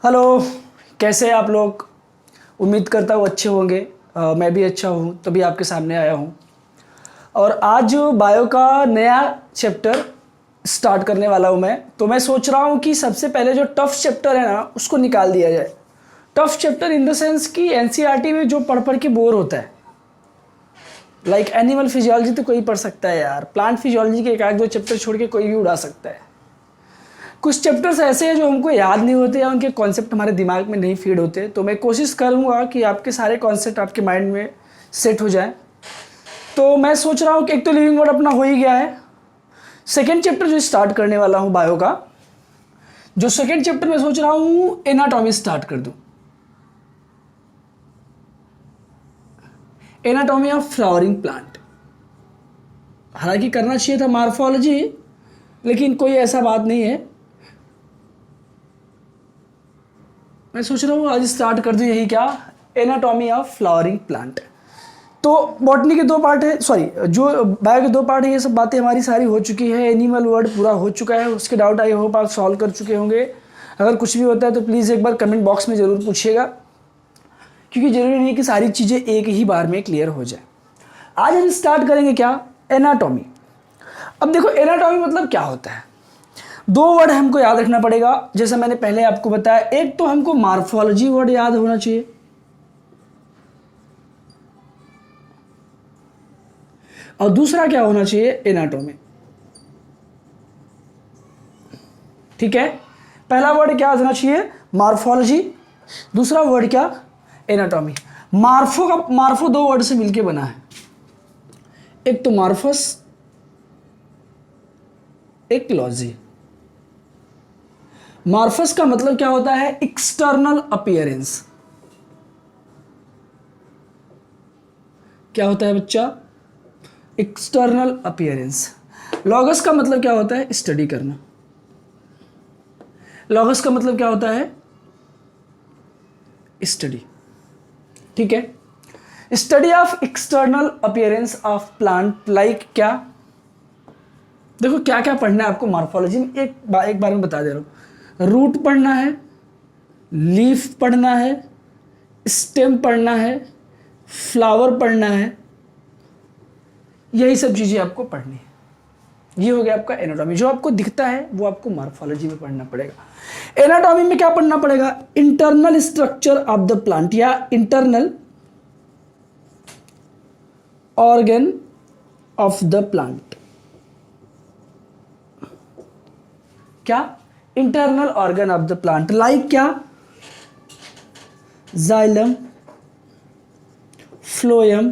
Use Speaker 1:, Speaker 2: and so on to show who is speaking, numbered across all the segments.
Speaker 1: Hello, कैसे हैं आप लोग। उम्मीद करता हूँ अच्छे होंगे। मैं भी अच्छा हूँ, तभी आपके सामने आया हूँ। और आज बायो का नया चैप्टर स्टार्ट करने वाला हूँ मैं। तो मैं सोच रहा हूँ कि सबसे पहले जो टफ चैप्टर है ना, उसको निकाल दिया जाए। Tough chapter in the sense कि एनसीईआरटी में जो पढ़ पढ़ के बोर होता है। लाइक एनिमल फिजियोलॉजी तो कोई पढ़ सकता है यार, प्लांट फिजियोलॉजी के एक आध दो चैप्टर छोड़ के कोई भी उड़ा सकता है। कुछ चैप्टर्स ऐसे हैं जो हमको याद नहीं होते या उनके कॉन्सेप्ट हमारे दिमाग में नहीं फीड होते। तो मैं कोशिश करूँगा कि आपके सारे कॉन्सेप्ट आपके माइंड में सेट हो जाए। तो मैं सोच रहा हूँ कि एक तो लिविंग वर्ड अपना हो ही गया है। सेकेंड चैप्टर जो स्टार्ट करने वाला हूँ बायो का, जो सेकेंड चैप्टर मैं सोच रहा हूँ एनाटॉमी स्टार्ट कर दूँ। Anatomy of flowering plant. हालांकि करना चाहिए था मॉर्फोलॉजी, लेकिन कोई ऐसा बात नहीं है। मैं सोच रहा हूँ आज स्टार्ट कर दूँ यही क्या, एनाटॉमी ऑफ फ्लावरिंग प्लांट। तो बॉटनी के दो पार्ट है, सॉरी जो बायो के दो पार्ट है, ये सब बातें हमारी सारी हो चुकी है। एनिमल वर्ड पूरा हो चुका है, उसके डाउट आई होप आप सॉल्व कर चुके होंगे। अगर कुछ भी होता है तो प्लीज़ एक बार कमेंट बॉक्स में ज़रूर पूछिएगा, क्योंकि ज़रूरी नहीं है कि सारी चीज़ें एक ही बार में क्लियर हो जाए। आज हम स्टार्ट करेंगे क्या, एनाटॉमी। अब देखो एनाटॉमी मतलब क्या होता है। दो वर्ड हमको याद रखना पड़ेगा, जैसा मैंने पहले आपको बताया। एक तो हमको मॉर्फोलॉजी वर्ड याद होना चाहिए, और दूसरा क्या होना चाहिए, एनाटॉमी। ठीक है, पहला वर्ड क्या होना चाहिए, मॉर्फोलॉजी। दूसरा वर्ड क्या, एनाटॉमी। मार्फो दो वर्ड से मिलके बना है, एक तो मार्फस, एक लॉजी। मार्फस का मतलब क्या होता है, एक्सटर्नल अपीयरेंस। क्या होता है बच्चा, एक्सटर्नल अपीयरेंस। लॉगस का मतलब क्या होता है, स्टडी करना। लॉगस का मतलब क्या होता है, स्टडी। ठीक है, study of external appearance of plant. Like क्या, देखो क्या क्या पढ़ना है आपको मॉर्फोलॉजी में, एक बार में बता दे रहा हूं। रूट पढ़ना है, लीफ पढ़ना है, स्टेम पढ़ना है, फ्लावर पढ़ना है, यही सब चीजें आपको पढ़नी है। ये हो गया आपका एनाटॉमी। जो आपको दिखता है वो आपको मॉर्फोलॉजी में पढ़ना पड़ेगा। एनाटॉमी में क्या पढ़ना पड़ेगा, internal structure of the plant या internal organ of the plant. क्या, internal organ of the plant. Like क्या, जाइलम, फ्लोएम,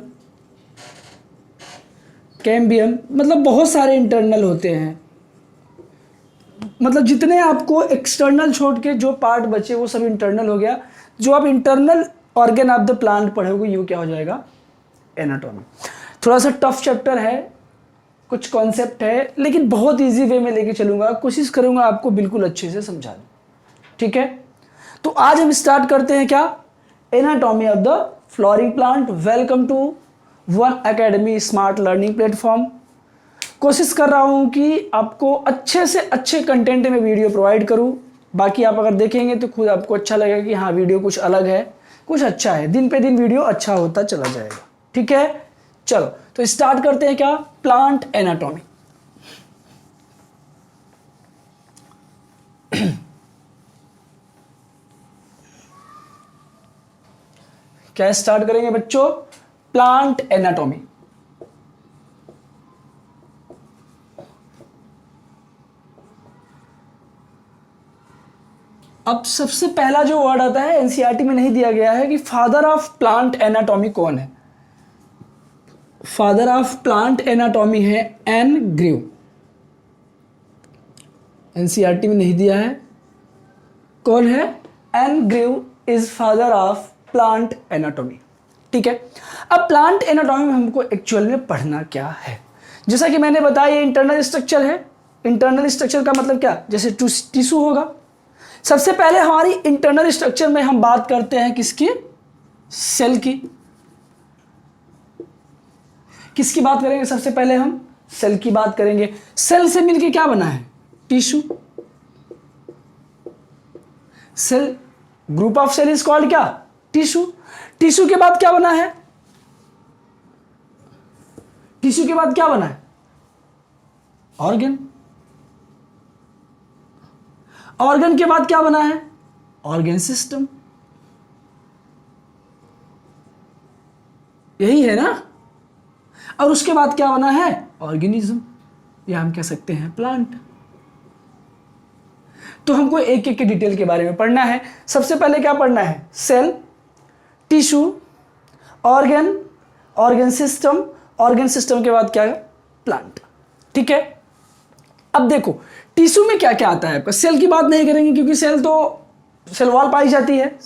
Speaker 1: कैम्बियम, मतलब बहुत सारे इंटरनल होते हैं। मतलब जितने आपको एक्सटर्नल छोड़ के जो पार्ट बचे वो सब इंटरनल हो गया। जो आप internal organ of the plant पढ़ोगे ये क्या हो जाएगा, एनाटॉमी। थोड़ा सा टफ चैप्टर है, कुछ कॉन्सेप्ट है, लेकिन बहुत इजी वे में लेके चलूंगा। कोशिश करूंगा आपको बिल्कुल अच्छे से समझा दूं। ठीक है, तो आज हम स्टार्ट करते हैं क्या, anatomy of the flowering plant. Welcome to One Academy smart learning platform. कोशिश कर रहा हूं कि आपको अच्छे से अच्छे कंटेंट में वीडियो प्रोवाइड करूं। बाकी आप अगर देखेंगे तो खुद आपको अच्छा लगेगा कि हाँ वीडियो कुछ अलग है, कुछ अच्छा है। दिन पे दिन वीडियो अच्छा होता चला जाएगा। ठीक है, चलो तो स्टार्ट करते हैं क्या, प्लांट एनाटॉमी। क्या स्टार्ट करेंगे बच्चों, प्लांट एनाटॉमी। अब सबसे पहला जो वर्ड आता है, एनसीईआरटी में नहीं दिया गया है कि फादर ऑफ प्लांट एनाटॉमी कौन है। फादर ऑफ प्लांट एनाटॉमी है एन ग्रीव। एनसीईआरटी में नहीं दिया है, कौन है, N Grew is father of plant anatomy. ठीक है, अब प्लांट एनाटॉमी में हमको एक्चुअल में पढ़ना क्या है। जैसा कि मैंने बताया ये इंटरनल स्ट्रक्चर है। इंटरनल स्ट्रक्चर का मतलब क्या, जैसे टिश्यू होगा। सबसे पहले हमारी इंटरनल स्ट्रक्चर में हम बात करते हैं किसकी, सेल की। किसकी बात करेंगे, सबसे पहले हम सेल की बात करेंगे। सेल से मिलके क्या बना है, tissue. Cell group of cell is called क्या? टिश्यू। टिश्यू के बाद क्या बना है? टिश्यू के बाद क्या बना है? ऑर्गन। ऑर्गन के बाद क्या बना है? Organ system. यही है ना? और उसके बाद क्या बना है? ऑर्गेनिज्म, या हम कह सकते हैं प्लांट। तो हमको एक एक के डिटेल के बारे में पढ़ना है। सबसे पहले क्या पढ़ना है? Cell, tissue, organ, organ system, organ system के बाद क्या है? प्लांट। ठीक है, अब देखो टिश्यू में क्या क्या आता है आपका। सेल की बात नहीं करेंगे क्योंकि सेल तो सेल वॉल पाई जाती है,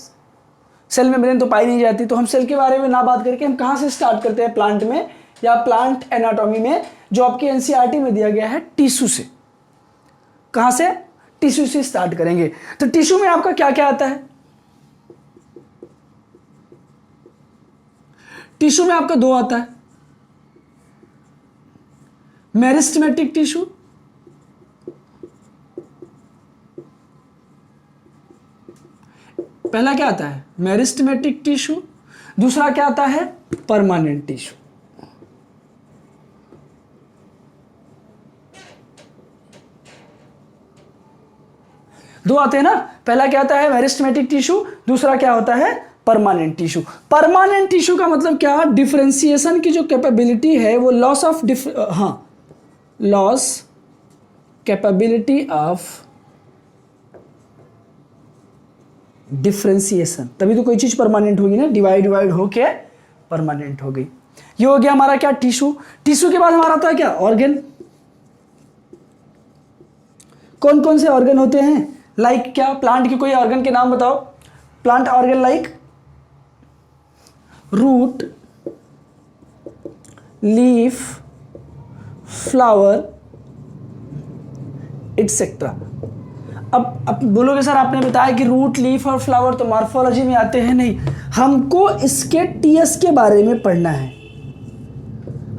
Speaker 1: सेल मेम्ब्रेन तो पाई नहीं जाती, तो हम सेल के बारे में ना बात करके हम कहां से स्टार्ट करते हैं? प्लांट में या प्लांट एनाटॉमी में, जो आपके एनसीईआरटी में दिया गया है, टिश्यू से। कहां से? टिश्यू से स्टार्ट करेंगे। तो टिश्यू में आपका क्या क्या आता है? टिश्यू में आपका दो आता है, मेरिस्टेमेटिक टिश्यू, पहला क्या आता है? Meristematic tissue. दूसरा क्या आता है? Permanent tissue. दो आते हैं ना, पहला क्या आता है? मेरिस्टेमेटिक टिश्यू, दूसरा क्या होता है? Permanent tissue. परमानेंट टिश्यू का मतलब क्या? डिफरेंशिएशन की जो कैपेबिलिटी है वो लॉस कैपेबिलिटी ऑफ डिफरेंशिएशन, तभी तो कोई चीज परमानेंट होगी ना, डिवाइड होके परमानेंट हो गई। ये हो गया हमारा क्या? टिश्यू। टिश्यू के बाद हमारा आता है क्या? ऑर्गन। कौन कौन से ऑर्गन होते हैं? लाइक क्या? प्लांट के कोई ऑर्गन के नाम बताओ। Plant organ like root, leaf, flower, etcetera. अब बोलोगे सर आपने बताया कि रूट, लीफ और फ्लावर तो मॉर्फोलॉजी में आते हैं। नहीं, हमको इसके टीएस के बारे में पढ़ना है।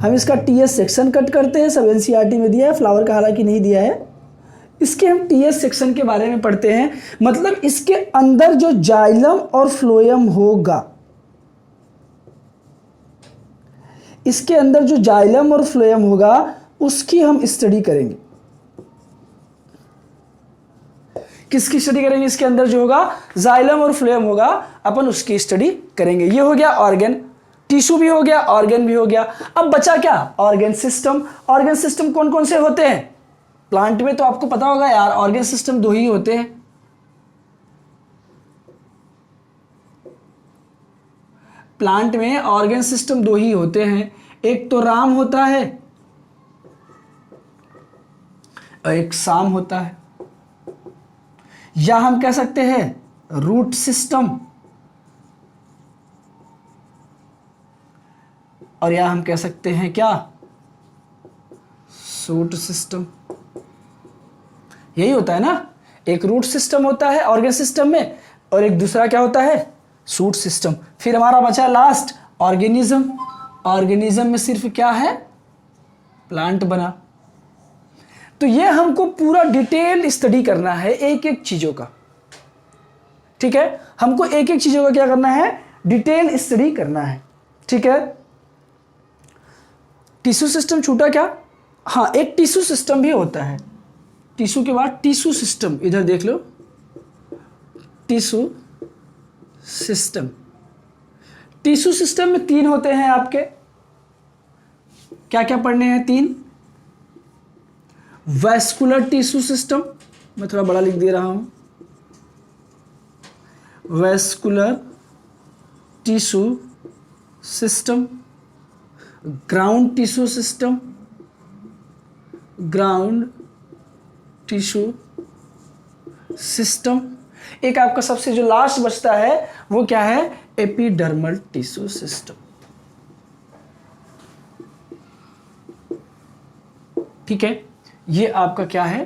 Speaker 1: हम इसका टीएस सेक्शन कट करते हैं, सब एनसीईआरटी में दिया है, फ्लावर का हालांकि नहीं दिया है। इसके हम टीएस सेक्शन के बारे में पढ़ते हैं, मतलब इसके अंदर जो जाइलम और फ्लोएम होगा, इसके अंदर जो जाइलम और फ्लोएम होगा उसकी हम स्टडी करेंगे। किसकी स्टडी करेंगे? इसके अंदर जो होगा जाइलम और फ्लोएम होगा, अपन उसकी स्टडी करेंगे। ये हो गया ऑर्गन। टिश्यू भी हो गया, ऑर्गन भी हो गया। अब बचा क्या? Organ system. ऑर्गन सिस्टम कौन कौन से होते हैं? प्लांट में तो आपको पता होगा यार, ऑर्गन सिस्टम दो ही होते हैं। प्लांट में ऑर्गन सिस्टम दो ही होते हैं, एक तो राम होता है और एक साम होता है, या हम कह सकते हैं रूट सिस्टम, और या हम कह सकते हैं क्या? Shoot system. यही होता है ना, एक रूट सिस्टम होता है ऑर्गन सिस्टम में और एक दूसरा क्या होता है? Shoot system. फिर हमारा बचा लास्ट ऑर्गेनिज्म। ऑर्गेनिज्म में सिर्फ क्या है? प्लांट बना। तो ये हमको पूरा डिटेल स्टडी करना है एक एक चीजों का। ठीक है, हमको एक एक चीजों का क्या करना है? डिटेल स्टडी करना है। ठीक है, टिश्यू सिस्टम छूटा क्या? हाँ, एक टिश्यू सिस्टम भी होता है। टिश्यू के बाद टिश्यू सिस्टम, इधर देख लो, टिश्यू सिस्टम। टिश्यू सिस्टम में तीन होते हैं आपके। क्या क्या पढ़ने हैं? तीन। वैस्कुलर टिश्यू सिस्टम, मैं थोड़ा बड़ा लिख दे रहा हूं, vascular tissue system, ground tissue system, ground tissue system. एक आपका सबसे जो लास्ट बचता है वो क्या है? Epidermal tissue system. ठीक है, ये आपका क्या है?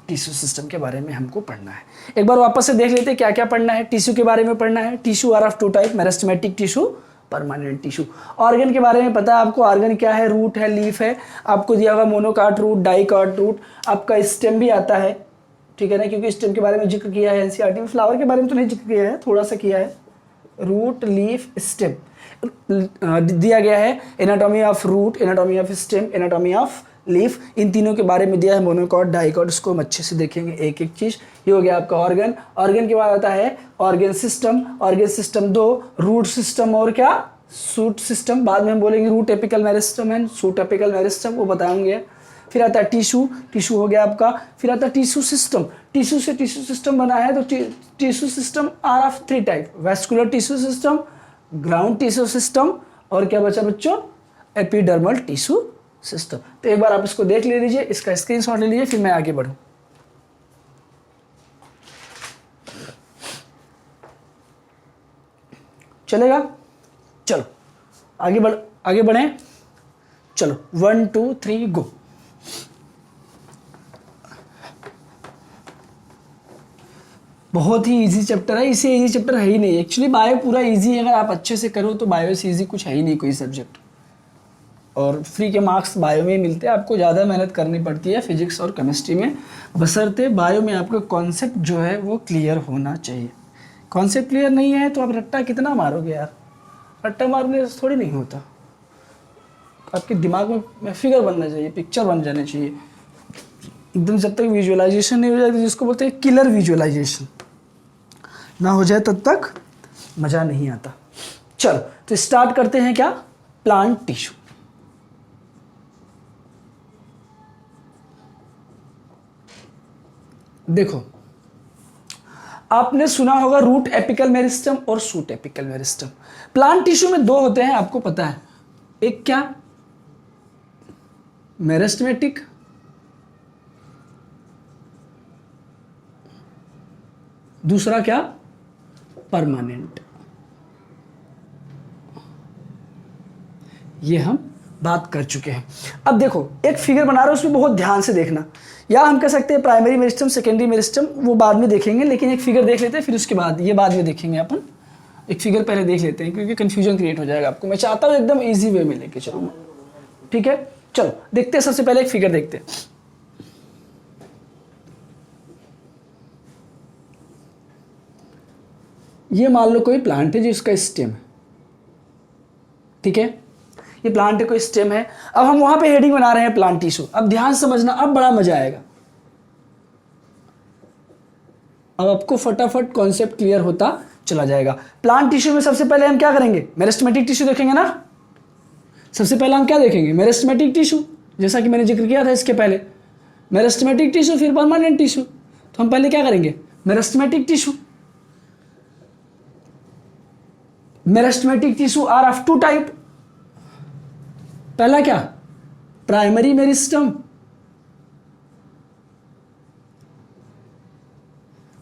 Speaker 1: टिश्यू सिस्टम के बारे में हमको पढ़ना है। एक बार वापस से देख लेते हैं क्या क्या पढ़ना है। टिश्यू के बारे में पढ़ना है। Tissue are of two type, meristematic tissue, permanent tissue. Organ के बारे में पता है आपको, ऑर्गन क्या है? रूट है, लीफ है, आपको दिया हुआ मोनोकाट रूट, डाइकाट रूट, आपका स्टेम भी आता है, ठीक है ना, क्योंकि स्टेम के बारे में जिक्र किया है एनसीईआरटी में, फ्लावर के बारे में तो नहीं जिक्र किया है, थोड़ा सा किया है। रूट, लीफ, स्टेम दिया गया है, anatomy of root, anatomy of stem, anatomy of leaf, इन तीनों के बारे में दिया है, मोनोकॉट, डाइकॉट, इसको हम अच्छे से देखेंगे एक एक चीज। ये हो गया आपका ऑर्गन। ऑर्गन के बाद आता है ऑर्गन सिस्टम। ऑर्गन सिस्टम दो, रूट सिस्टम और क्या, शूट सिस्टम। बाद में हम बोलेंगे root apical meristem and shoot apical meristem, वो बताएंगे। फिर आता है टिश्यू, टिश्यू हो गया आपका। फिर आता है टिश्यू सिस्टम, टिश्यू से टिश्यू सिस्टम बना है, तो tissue system are of 3 type, vascular tissue system, ground tissue system, और क्या बचा बच्चों, एपिडर्मल टिश्यू सिस्टम। तो एक बार आप इसको देख ले लीजिए, इसका स्क्रीनशॉट ले लीजिए, फिर मैं आगे बढ़ूं। चलेगा? चलो आगे बढ़ें। चलो 1 2 3 गो। बहुत ही इजी चैप्टर है, इसे इजी चैप्टर है ही नहीं एक्चुअली। बायो पूरा इजी है, अगर आप अच्छे से करो तो बायो से इजी कुछ है ही नहीं कोई सब्जेक्ट। और फ्री के मार्क्स बायो में ही मिलते हैं, आपको ज़्यादा मेहनत करनी पड़ती है फिजिक्स और केमिस्ट्री में, बशर्ते बायो में आपका कॉन्सेप्ट जो है वो क्लियर होना चाहिए। कॉन्सेप्ट क्लियर नहीं है तो आप रट्टा कितना मारोगे यार, रट्टा मारने से थोड़ी नहीं होता। आपके दिमाग में फिगर बनना चाहिए, पिक्चर बन जानी चाहिए एकदम। जब तक विजुअलाइजेशन नहीं हो जाती, जिसको बोलते हैं किलर विजुअलाइजेशन ना हो जाए तब तक मज़ा नहीं आता। चलो तो स्टार्ट करते हैं क्या, प्लांट टिश्यू। देखो आपने सुना होगा रूट एपिकल मेरिस्टम और shoot apical meristem. Plant tissue में 2 होते हैं, आपको पता है। एक क्या, मेरिस्टेमेटिक, दूसरा क्या, परमानेंट। ये हम बात कर चुके हैं। अब देखो एक फिगर बना रहे हो, उसमें बहुत ध्यान से देखना, या हम कह सकते हैं प्राइमरी मेरिस्टम, सेकेंडरी मेरिस्टम, वो बाद में देखेंगे, लेकिन एक फिगर देख लेते हैं, फिर उसके बाद ये बाद में देखेंगे अपन। एक फिगर पहले देख लेते हैं क्योंकि कंफ्यूजन क्रिएट हो जाएगा आपको। मैं चाहता हूँ एकदम इजी वे में लेके चलूँ, ठीक है। चलो देखते हैं, सबसे पहले एक फिगर देखते हैं। ये मान लो कोई प्लांट है जिसका स्टेम है, ठीक है। ये प्लांट है, कोई स्टेम है। अब हम वहां पे हेडिंग बना रहे हैं प्लांट टिश्यू। अब ध्यान समझना, अब बड़ा मजा आएगा। अब आपको फटाफट कॉन्सेप्ट क्लियर होता चला जाएगा। प्लांट टिश्यू में सबसे पहले हम क्या करेंगे, मेरिस्टेमेटिक टिश्यू देखेंगे ना। सबसे पहले हम क्या देखेंगे, मेरिस्टेमेटिक टिश्यू, जैसा कि मैंने जिक्र किया था इसके पहले। मेरिस्टेमेटिक टिश्यू फिर परमानेंट टिश्यू। तो हम पहले क्या करेंगे, meristematic tissue. Meristematic tissue are of 2 type. पहला क्या, प्राइमरी मेरिस्टम,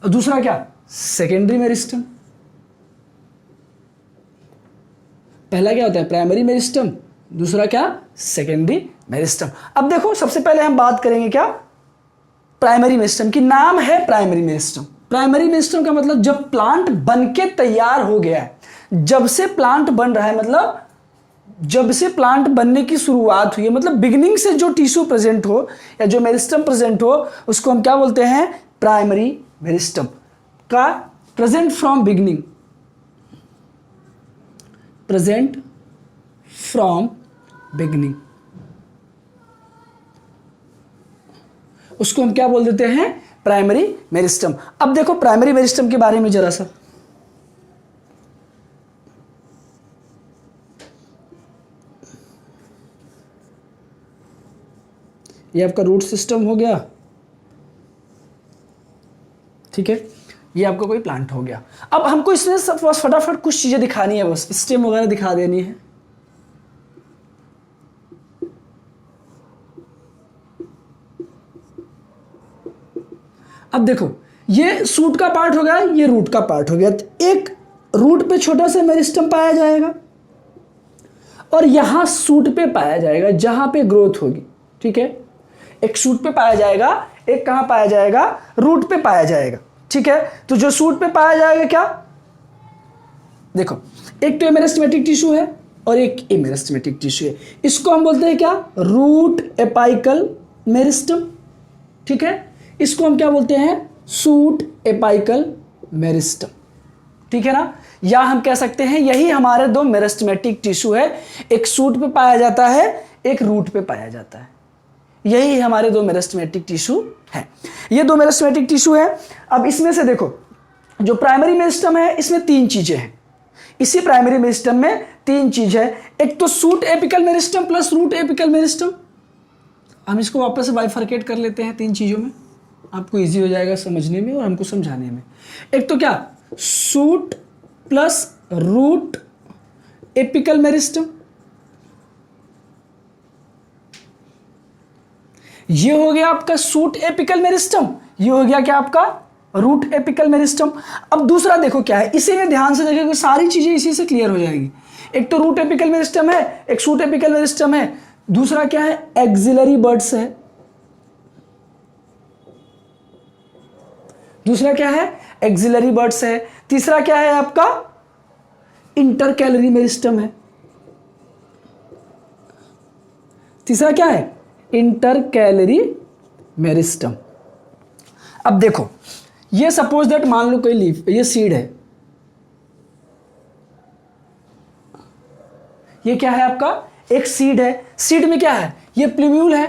Speaker 1: और दूसरा क्या, सेकेंडरी मेरिस्टम। पहला क्या होता है, प्राइमरी मेरिस्टम, दूसरा क्या, सेकेंडरी मेरिस्टम। अब देखो सबसे पहले हम बात करेंगे क्या, प्राइमरी मेरिस्टम की। नाम है प्राइमरी मेरिस्टम। प्राइमरी मेरिस्टम का मतलब जब प्लांट बनके तैयार हो गया है, जब से प्लांट बन रहा है, मतलब जब से प्लांट बनने की शुरुआत हुई है, मतलब बिगिनिंग से जो टिश्यू प्रेजेंट हो या जो मेरिस्टम प्रेजेंट हो, उसको हम क्या बोलते हैं, प्राइमरी मेरिस्टम। का present from beginning, present from beginning, उसको हम क्या बोल देते हैं, प्राइमरी मेरिस्टम। अब देखो प्राइमरी मेरिस्टम के बारे में जरा सा, ये आपका रूट सिस्टम हो गया, ठीक है। ये आपका कोई प्लांट हो गया। अब हमको इसमें सब बस फटाफट कुछ चीजें दिखानी है, बस स्टेम वगैरह दिखा देनी है। अब देखो ये शूट का पार्ट हो गया, ये रूट का पार्ट हो गया। तो एक रूट पे छोटा सा मेरिस्टम पाया जाएगा और यहां शूट पे पाया जाएगा जहां पे ग्रोथ होगी, ठीक है। एक शूट पे पाया जाएगा, एक कहां पाया जाएगा, रूट पे पाया जाएगा, ठीक है। तो जो शूट पे पाया जाएगा क्या, देखो एक तो मेरिस्टेमेटिक टिश्यू है और एक इमेरिस्टेमेटिक टिश्यू है। इसको हम बोलते हैं क्या, रूट एपाइकल मेरिस्टम, ठीक है। इसको हम क्या बोलते हैं, सूट एपिकल मेरिस्टम, ठीक है ना। या हम कह सकते हैं यही हमारे दो मेरिस्टेमेटिक टिश्यू है, एक सूट पे पाया जाता है, एक रूट पे पाया जाता है, यही हमारे दो मेरिस्टेमेटिक टिश्यू है। ये दो मेरिस्टेमेटिक टिश्यू है। अब इसमें से देखो, जो प्राइमरी मेरिस्टम है इसमें तीन चीजें हैं, इसी प्राइमरी मेरिस्टम में तीन चीज है, एक तो shoot apical meristem plus root apical meristem. हम इसको वापस से बाइफरकेट कर लेते हैं तीन चीजों में, आपको इजी हो जाएगा समझने में और हमको समझाने में। एक तो क्या, shoot plus root apical meristem, ये हो गया आपका सूट एपिकल मेरिस्टम, ये हो गया क्या आपका रूट एपिकल मेरिस्टम। अब दूसरा देखो क्या है, इसी में ध्यान से देखोगे सारी चीजें इसी से क्लियर हो जाएगी। एक तो रूट एपिकल मेरिस्टम है, एक सूट एपिकल मेरिस्टम है, दूसरा क्या है, एक्सिलरी बर्ड्स है, दूसरा क्या है, एक्सिलरी बर्ड्स है, तीसरा क्या है आपका, इंटरकैलरी मेरिस्टम है, तीसरा क्या है, इंटरकैलरी मेरिस्टम। अब देखो, ये सपोज दैट मान लो कोई लीफ, ये सीड है, ये क्या है आपका, एक सीड है, सीड में क्या है, ये प्लूम्यूल है,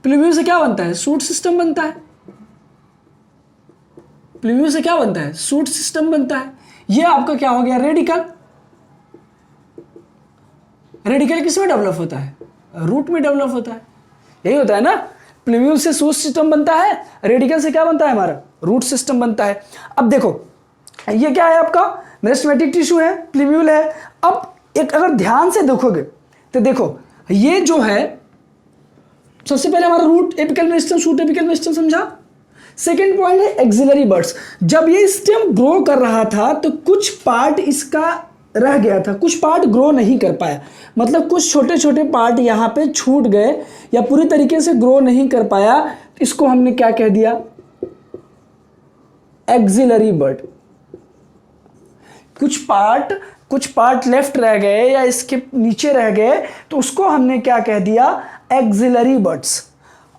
Speaker 1: प्लूम्यूल से क्या बनता है, सूट सिस्टम बनता है, प्लूम्यूल से क्या बनता है, सूट सिस्टम बनता है। ये आपका क्या हो गया, रेडिकल। रेडिकल किस में डेवलप होता है, रूट में डेवलप होता है, यही होता है ना, प्लूम्यूल से सूट सिस्टम बनता है, रेडिकल से क्या बनता है हमारा, रूट सिस्टम बनता है। अब देखो, ये क्या है आपका, मेरिस्टेमेटिक टिश्यू है, प्लूम्यूल है। अब एक अगर ध्यान से देखोगे तो देखो, ये जो है सबसे पहले हमारा root apical meristem, shoot apical meristem समझा। सेकेंड पॉइंट है एक्सिलरी बर्ड्स। जब ये स्टेम ग्रो कर रहा था तो कुछ पार्ट इसका रह गया था, कुछ पार्ट ग्रो नहीं कर पाया, मतलब कुछ छोटे छोटे पार्ट यहाँ पे छूट गए या पूरी तरीके से ग्रो नहीं कर पाया, इसको हमने क्या कह दिया, एक्सिलरी बर्ड। कुछ पार्ट लेफ्ट रह गए या इसके नीचे रह गए तो उसको हमने क्या कह दिया, एक्सिलरी बर्ड्स।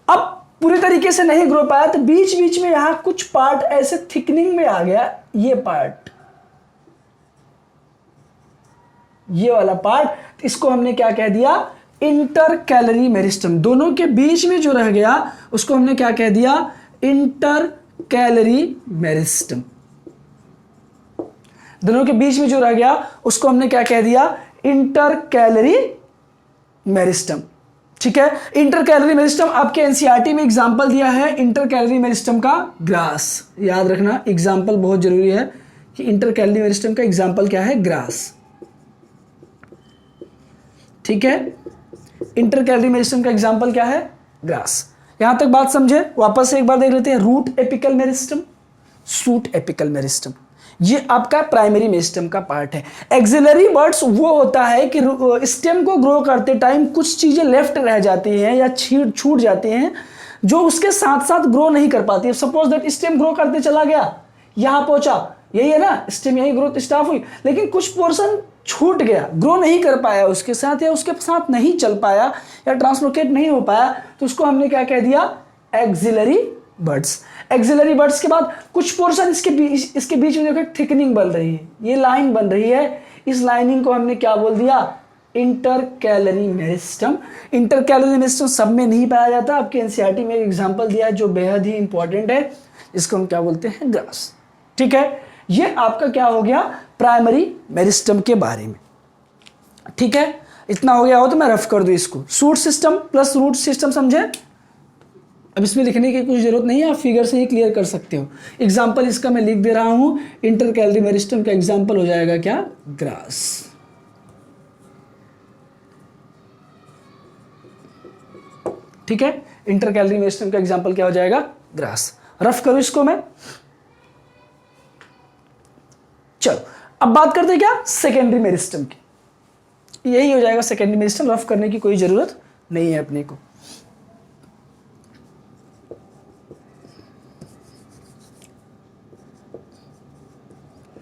Speaker 1: अब पूरी तरीके से नहीं ग्रो पाया तो बीच बीच में यहां कुछ पार्ट ऐसे थिकनिंग में आ गया, ये पार्ट, ये वाला पार्ट, इसको हमने क्या कह दिया, इंटरकैलरी मेरिस्टम। दोनों के बीच में जो रह गया उसको हमने क्या कह दिया, इंटरकैलरी मेरिस्टम। दोनों के बीच में जो रह गया उसको हमने क्या कह दिया, इंटरकैलरी मेरिस्टम। ठीक है, इंटरकैलरी मेरिस्टम आपके एनसीईआरटी में एग्जांपल दिया है इंटरकैलरी मेरिस्टम का, ग्रास। याद रखना, एग्जांपल बहुत जरूरी है कि इंटरकैलरी मेरिस्टम का एग्जांपल क्या है, ग्रास। ठीक है, इंटरकैलरी मेरिस्टम का एग्जांपल क्या है, ग्रास। यहां तक बात समझे, वापस से एक बार देख लेते हैं, root apical meristem, shoot apical meristem, ये आपका प्राइमरी मेरिस्टम का पार्ट है। एक्सिलरी बर्ड्स वो होता है कि स्टेम को ग्रो करते टाइम कुछ चीजें लेफ्ट रह जाती हैं या छूट जाती हैं जो उसके साथ साथ ग्रो नहीं कर पाती है। सपोज दैट स्टेम ग्रो करते चला गया, यहां पहुंचा, यही है ना, स्टेम यही ग्रोथ स्टाफ हुई, लेकिन कुछ पोर्शन छूट गया, ग्रो नहीं कर पाया उसके साथ, या उसके साथ नहीं चल पाया या ट्रांसलोकेट नहीं हो पाया, तो उसको हमने क्या कह दिया, एक्सिलरी बर्ड्स। एक्सिलरी बर्ड्स के बाद कुछ पोर्शन इसके बीच में देखो थिकनिंग बन रही है, ये लाइन बन रही है, इस लाइनिंग को हमने क्या बोल दिया, इंटरकैलरी मेरिस्टम। इंटरकैलरी मेरिस्टम सब में नहीं पाया जाता, आपके एनसीईआरटी में एक एग्जांपल दिया है जो बेहद ही इंपॉर्टेंट है, इसको हम क्या बोलते हैं, ग्रास। ठीक है, ये आपका क्या हो गया, प्राइमरी मेरिस्टम के बारे में। ठीक है, इतना हो गया हो तो मैं रफ कर दूं इसको, shoot system plus root system समझे। अब इसमें लिखने की कुछ जरूरत नहीं है, आप फिगर से ही क्लियर कर सकते हो। एग्जाम्पल इसका मैं लिख दे रहा हूं, इंटरकैलरी मेरिस्टम का एग्जाम्पल हो जाएगा क्या, ग्रास। ठीक है, इंटरकैलरी मेरिस्टम का एग्जाम्पल क्या हो जाएगा, ग्रास। रफ करूं इसको मैं, चलो अब बात करते हैं क्या, सेकेंडरी मेरिस्टम की। यही हो जाएगा सेकेंडरी मेरिस्टम, रफ करने की कोई जरूरत नहीं है अपने को।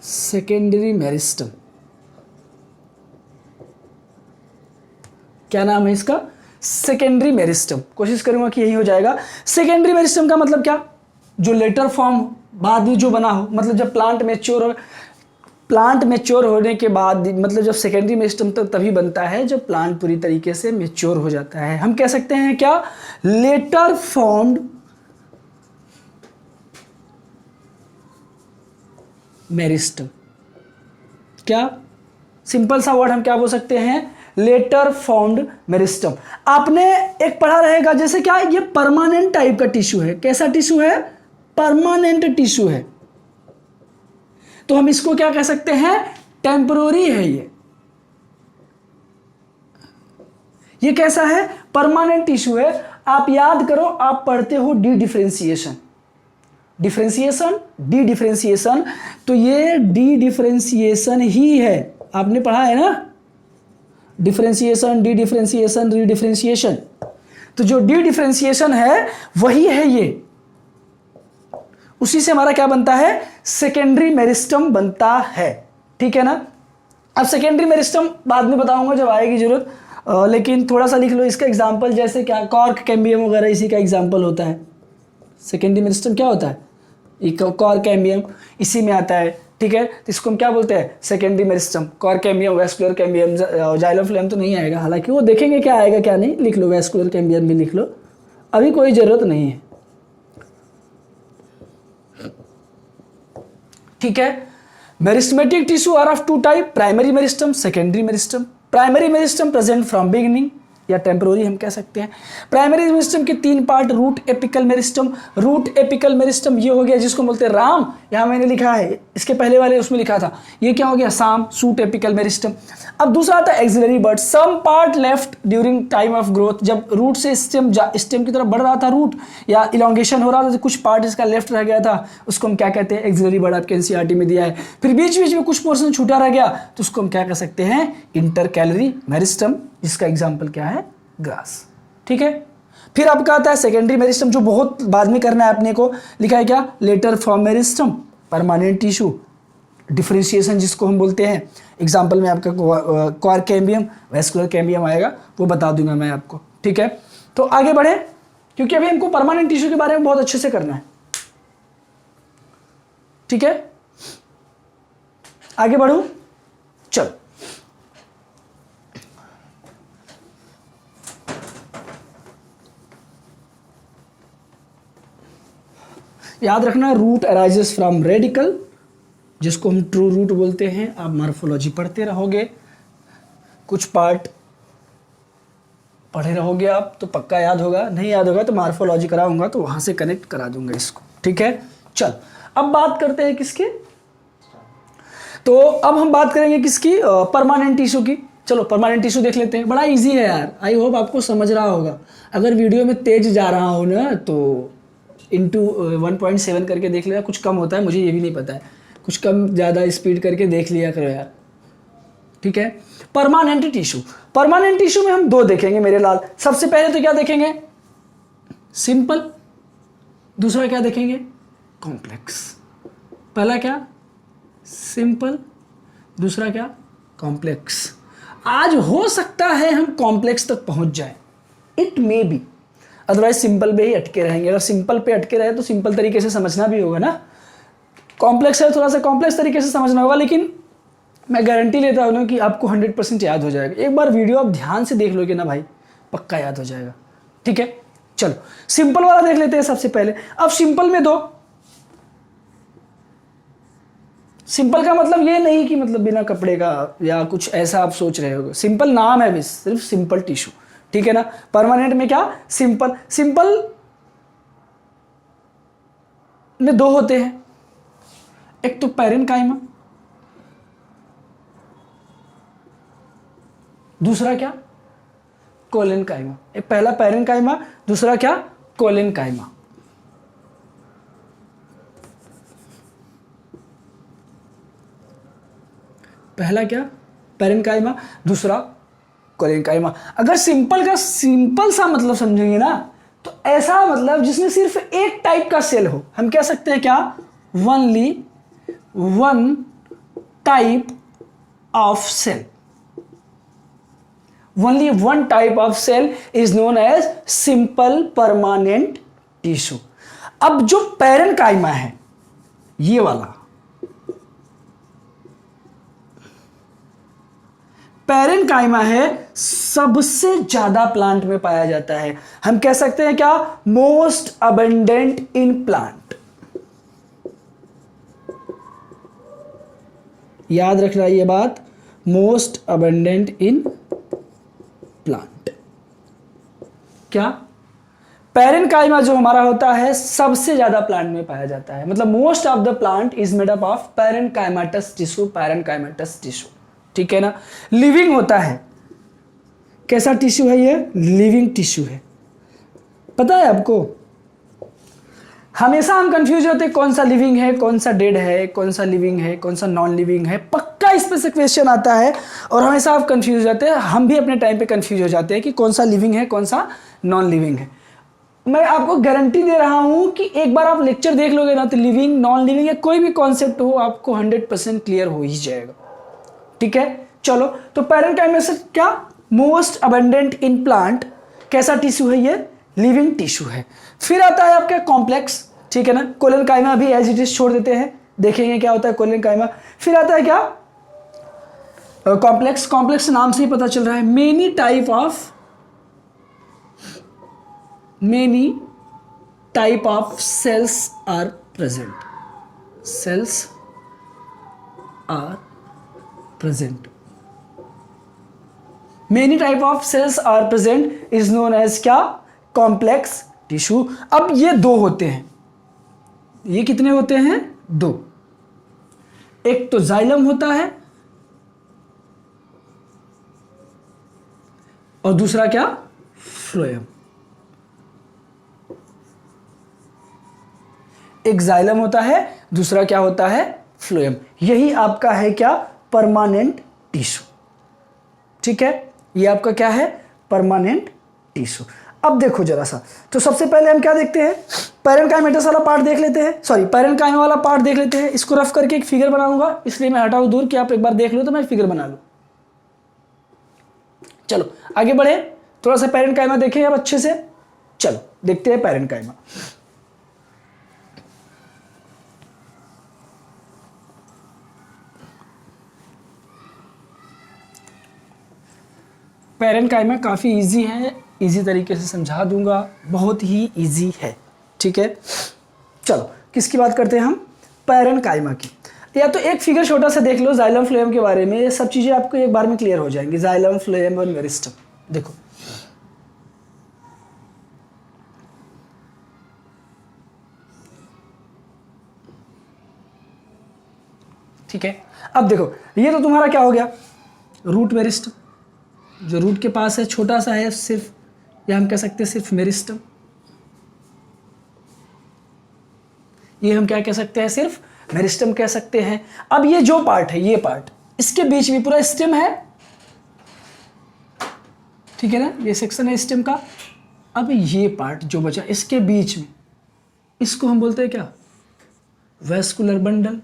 Speaker 1: सेकेंडरी मेरिस्टम, क्या नाम है इसका, सेकेंडरी मेरिस्टम। कोशिश करूंगा कि यही हो जाएगा। सेकेंडरी मेरिस्टम का मतलब क्या? जो लेटर फॉर्म बाद में जो बना हो, मतलब जब प्लांट मैच्योर होने के बाद, मतलब जब सेकेंडरी मेरिस्टम तो तभी बनता है जब प्लांट पूरी तरीके से मैच्योर हो जाता है। हम कह सकते हैं क्या? Later formed meristem. क्या सिंपल सा वर्ड हम क्या बोल सकते हैं? Later formed meristem. आपने एक पढ़ा रहेगा जैसे क्या, ये परमानेंट टाइप का टिश्यू है। कैसा टिश्यू है? परमानेंट टिश्यू है। तो हम इसको क्या कह सकते हैं? टेम्पररी है ये कैसा है? परमानेंट टिश्यू है। आप याद करो, आप पढ़ते हो डी डिफरेंशिएशन, डी डिफरेंशिएशन, तो ये डी डिफरेंशिएशन ही है। आपने पढ़ा है ना, डिफरेंशिएशन, डी डिफरेंशिएशन, री डिफरेंशिएशन। तो जो डी डिफरेंशिएशन है वही है ये। उसी से हमारा क्या बनता है? सेकेंडरी मेरिस्टम बनता है। ठीक है ना? अब सेकेंडरी मेरिस्टम बाद में बताऊंगा जब आएगी जरूरत, लेकिन थोड़ा सा लिख लो इसका एग्जांपल। जैसे क्या, कॉर्क कैम्बियम वगैरह इसी का एग्जांपल होता है। सेकेंडरी मेरिस्टम क्या होता है? कॉर्क कैम्बियम इसी में आता है। ठीक है, तो इसको हम क्या बोलते हैं? Secondary meristem. Cork cambium, vascular cambium, xylem phloem तो नहीं आएगा, हालांकि वो देखेंगे क्या आएगा क्या नहीं। लिख लो, वेस्कुलर कैम्बियम भी लिख लो, अभी कोई जरूरत नहीं है। ठीक है। Meristematic tissue are of two type, primary meristem, secondary meristem. Primary meristem present from beginning या टेम्पररी हम कह सकते हैं। प्राइमरी मेरिस्टम के 3 part, root apical meristem. Root apical meristem ये हो गया जिसको बोलते हैं राम, यहां मैंने लिखा है, इसके पहले वाले उसमें लिखा था, ये क्या हो गया? साम, सूट एपिकल मेरिस्टम। अब दूसरा आता है axillary bud, some part left during time of growth. जब रूट से स्टेम की तरफ बढ़ रहा था रूट, या इलोंगेशन हो रहा था, तो कुछ पार्ट इसका लेफ्ट रह गया था, उसको हम क्या कहते हैं? Axillary bud. आपके एनसीईआरटी में दिया है। फिर बीच बीच में कुछ पोर्शन छूटा रह गया, तो उसको हम क्या कह सकते हैं? इंटरकैलरी मेरिस्टम, जिसका एग्जाम्पल क्या है? ग्रास। ठीक है। फिर आपका आता है सेकेंडरी मेरिस्टम, जो बहुत बाद में करना है अपने को। लिखा है क्या? Later form meristem, permanent tissue, differentiation जिसको हम बोलते हैं। एग्जांपल में आपका कॉर्क कैम्बियम, वेस्कुलर कैम्बियम आएगा, वो बता दूंगा मैं आपको। ठीक है, तो आगे बढ़े, क्योंकि अभी हमको परमानेंट टिश्यू के बारे में बहुत अच्छे से करना है। ठीक है, आगे बढ़ू, चलो। याद रखना, रूट अराइजेस फ्रॉम रेडिकल, जिसको हम ट्रू रूट बोलते हैं। आप मॉर्फोलॉजी पढ़ते रहोगे, कुछ पार्ट पढ़े रहोगे आप तो पक्का याद होगा, नहीं याद होगा तो मॉर्फोलॉजी कराऊंगा तो वहां से कनेक्ट करा दूंगा इसको। ठीक है, चल अब बात करते हैं किसकी? तो अब हम बात करेंगे किसकी? परमानेंट टिश्यू की। चलो परमानेंट टिश्यू देख लेते हैं, बड़ा इजी है यार, आई होप आपको समझ रहा होगा। अगर वीडियो में तेज जा रहा हो ना तो इंटू 1.7 करके देख लिया, कुछ कम होता है मुझे ये भी नहीं पता है, कुछ कम ज़्यादा स्पीड करके देख लिया करो यार। ठीक है, परमानेंट टिश्यू। परमानेंट टिश्यू में हम 2 देखेंगे मेरे लाल। सबसे पहले तो क्या देखेंगे? सिंपल। दूसरा क्या देखेंगे? कॉम्प्लेक्स। पहला क्या? सिंपल। दूसरा क्या? कॉम्प्लेक्स। आज हो सकता है हम कॉम्प्लेक्स तक पहुंच जाए, it may be, otherwise simple पे ही अटके रहेंगे। अगर सिंपल पे अटके रहे तो सिंपल तरीके से समझना भी होगा ना, कॉम्प्लेक्स है थोड़ा सा कॉम्प्लेक्स तरीके से समझना होगा, लेकिन मैं गारंटी लेता हूँ ना कि आपको 100% याद हो जाएगा। एक बार वीडियो आप ध्यान से देख लोगे ना भाई, पक्का याद हो जाएगा। ठीक है, चलो सिंपल वाला देख लेते हैं सबसे पहले। अब सिंपल में 2, सिंपल का मतलब ये नहीं कि मतलब बिना कपड़े का या कुछ ऐसा आप सोच रहे हो, सिंपल नाम है बस, सिर्फ सिंपल टिश्यू। ठीक है ना, परमानेंट में क्या? सिंपल। सिंपल में 2 होते हैं, एक तो पैरेन्काइमा, दूसरा क्या? कोलेनकाइमा। एक पहला पैरेन्काइमा, दूसरा क्या? कोलेनकाइमा। पहला क्या? पैरेन्काइमा, दूसरा कोलेनकाइमा। अगर सिंपल का सिंपल सा मतलब समझेंगे ना तो ऐसा मतलब जिसमें सिर्फ एक टाइप का सेल हो, हम कह सकते हैं क्या? Only one type of cell. Only one type of cell is known as simple permanent tissue. अब जो पैरेनकाइमा है, ये वाला पैरेनकाइमा है, सबसे ज्यादा प्लांट में पाया जाता है। हम कह सकते हैं क्या, मोस्ट अबंडेंट इन प्लांट। याद रखना ये बात, मोस्ट अबंडेंट इन प्लांट। क्या, पैरेनकाइमा जो हमारा होता है सबसे ज्यादा प्लांट में पाया जाता है, मतलब most of the plant is made up of parenchymatous tissue, parenchymatous tissue. ठीक है ना। लिविंग होता है, कैसा टिश्यू है ये, लिविंग टिश्यू है। पता है आपको, हमेशा हम कंफ्यूज होते हैं कौन सा लिविंग है, कौन सा डेड है, कौन सा लिविंग है, कौन सा नॉन लिविंग है। पक्का इस पे से क्वेश्चन आता है और हमेशा आप कंफ्यूज हो जाते हैं, हम भी अपने टाइम पे कंफ्यूज हो जाते हैं कि कौन सा लिविंग है, कौन सा नॉन लिविंग है। मैं आपको गारंटी दे रहा हूं कि एक बार आप लेक्चर देख लोगे ना, तो लिविंग, नॉन लिविंग या कोई भी कॉन्सेप्ट हो, आपको 100% क्लियर हो ही जाएगा। ठीक है, चलो। तो पैरेनकाइमा से क्या, मोस्ट अबंडेंट इन प्लांट, कैसा टिश्यू है ये, लिविंग टिश्यू है। फिर आता है आपका कॉम्प्लेक्स। ठीक है ना, कोलेनकाइमा भी एज इट इज छोड़ देते हैं, देखेंगे क्या होता है कोलेनकाइमा। फिर आता है क्या, कॉम्प्लेक्स। कॉम्प्लेक्स नाम से ही पता चल रहा है, many type of cells are present, cells are present, many type of cells are present is known as क्या, कॉम्प्लेक्स टिश्यू। अब ये दो होते हैं, ये कितने होते हैं, दो। एक तो जाइलम होता है और दूसरा क्या, फ्लोएम। एक जाइलम होता है, दूसरा क्या होता है, फ्लोएम। यही आपका है क्या, परमानेंट टिश्यू। ठीक है, ये आपका क्या है, परमानेंट टिश्यू। अब देखो जरा सा, तो सबसे पहले हम क्या देखते हैं, पैरेनकाइमेटस वाला पार्ट देख लेते हैं, सॉरी पैरेनकाइमा वाला पार्ट देख लेते हैं। इसको रफ करके एक फिगर बनाऊंगा, इसलिए मैं हटाऊं दूर कि आप एक बार देख लो तो मैं फिगर बना लूं। चलो आगे बढ़े, थोड़ा सा पैरेनकाइमा देखें अब अच्छे से। चलो देखते हैं पैरेनकाइमा। पैरेनकाइमा काफ़ी इजी है, इजी तरीके से समझा दूंगा, बहुत ही इजी है। ठीक है, चलो किसकी बात करते हैं हम, पैरेनकाइमा की। या तो एक फिगर छोटा सा देख लो जाइलम फ्लोएम के बारे में, ये सब चीज़ें आपको एक बार में क्लियर हो जाएंगी। जाइलम, फ्लोएम और मेरिस्टम देखो। ठीक है, अब देखो ये तो तुम्हारा क्या हो गया, रूट मेरिस्टम, जो रूट के पास है, छोटा सा है सिर्फ, या हम कह सकते हैं सिर्फ मेरिस्टम। ये हम क्या कह सकते हैं, सिर्फ मेरिस्टम कह सकते हैं। अब ये जो पार्ट है, ये पार्ट, इसके बीच में पूरा स्टेम है। ठीक है ना, ये सेक्शन है स्टेम का। अब ये पार्ट जो बचा इसके बीच में, इसको हम बोलते हैं क्या, वैस्कुलर बंडल,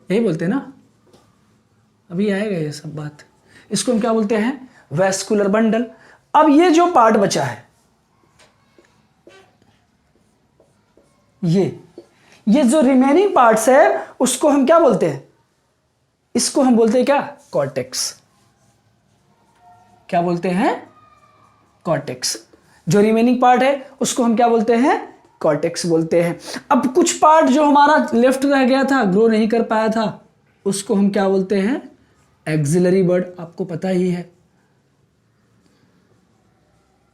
Speaker 1: यही बोलते हैं ना, अभी आएगा ये सब बात। इसको हम क्या बोलते हैं, वैस्कुलर बंडल। अब ये जो पार्ट बचा है, ये जो रिमेनिंग पार्ट्स है, उसको हम क्या बोलते हैं, इसको हम बोलते हैं क्या, कॉर्टेक्स। क्या बोलते हैं, कॉर्टेक्स। जो रिमेनिंग पार्ट है उसको हम क्या बोलते हैं, कॉर्टेक्स बोलते हैं। अब कुछ पार्ट जो हमारा लेफ्ट रह गया था, ग्रो नहीं कर पाया था, उसको हम क्या बोलते हैं, एक्सिलरी बर्ड। आपको पता ही है,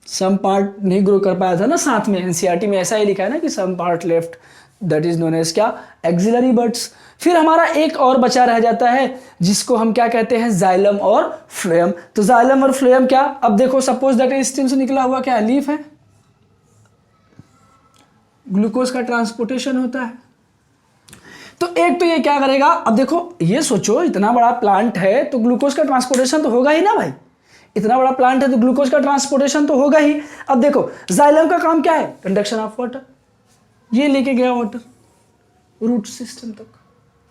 Speaker 1: सम पार्ट नहीं ग्रो कर पाया था ना, साथ में एनसीईआरटी में ऐसा ही लिखा है ना कि some part left, that is known as क्या, एक्सिलरी बर्ड्स। फिर हमारा एक और बचा रह जाता है जिसको हम क्या कहते हैं, जाइलम और फ्लोएम। तो जाइलम और फ्लोएम क्या, अब देखो सपोज दैट स्टेम से निकला हुआ क्या, लीफ है, ग्लूकोज का ट्रांसपोर्टेशन होता है। तो एक तो ये क्या करेगा, अब देखो ये सोचो, इतना बड़ा प्लांट है तो ग्लूकोज का ट्रांसपोर्टेशन तो होगा ही ना भाई, इतना बड़ा प्लांट है तो ग्लूकोज का ट्रांसपोर्टेशन तो होगा ही। अब देखो जाइलम का काम क्या है, कंडक्शन ऑफ वाटर, ये लेके गया वाटर रूट सिस्टम तक।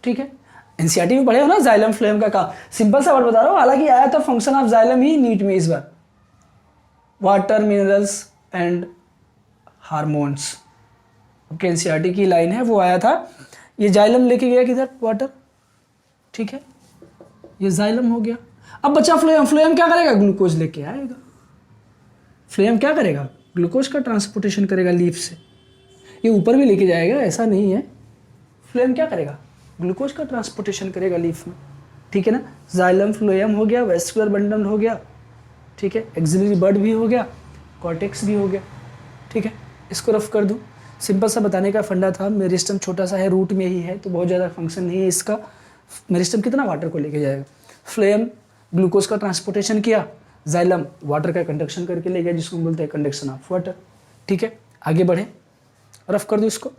Speaker 1: ठीक है, एनसीईआरटी में पढ़े हो ना जाइलम फ्लोएम का काम, सिंपल सा वर्ड बता रहा हूँ, हालांकि आया तो फंक्शन ऑफ जाइलम ही नीट में इस बार, वाटर मिनरल्स एंड हार्मोन्स, आपके एनसीईआरटी की लाइन है वो आया था। ये जाइलम लेके गया किधर, वाटर, ठीक है, ये जाइलम हो गया। अब बचा फ्लोएम, फ्लोएम क्या करेगा, ग्लूकोज लेके आएगा। फ्लोएम क्या करेगा, ग्लूकोज का ट्रांसपोर्टेशन करेगा लीफ से, ये ऊपर भी लेके जाएगा ऐसा नहीं है। फ्लोएम क्या करेगा, ग्लूकोज का ट्रांसपोर्टेशन करेगा लीफ में, ठीक है ना। जाइलम फ्लोएम हो गया, वेस्कुलर बंडल हो गया, ठीक है, एक्सिलरी बड भी हो गया, कॉर्टेक्स भी हो गया, ठीक है। इसको रफ कर दूं, सिंपल सा बताने का फंडा था, मेरिस्टम छोटा सा है, रूट में ही है तो बहुत ज़्यादा फंक्शन नहीं है इसका। मेरिस्टम कितना वाटर को लेके जाएगा, फ्लोएम ग्लूकोज का ट्रांसपोर्टेशन किया, जाइलम वाटर का कंडक्शन करके ले गया, जिसको हम बोलते हैं कंडक्शन ऑफ वाटर, ठीक है। आगे बढ़े, रफ कर दो इसको,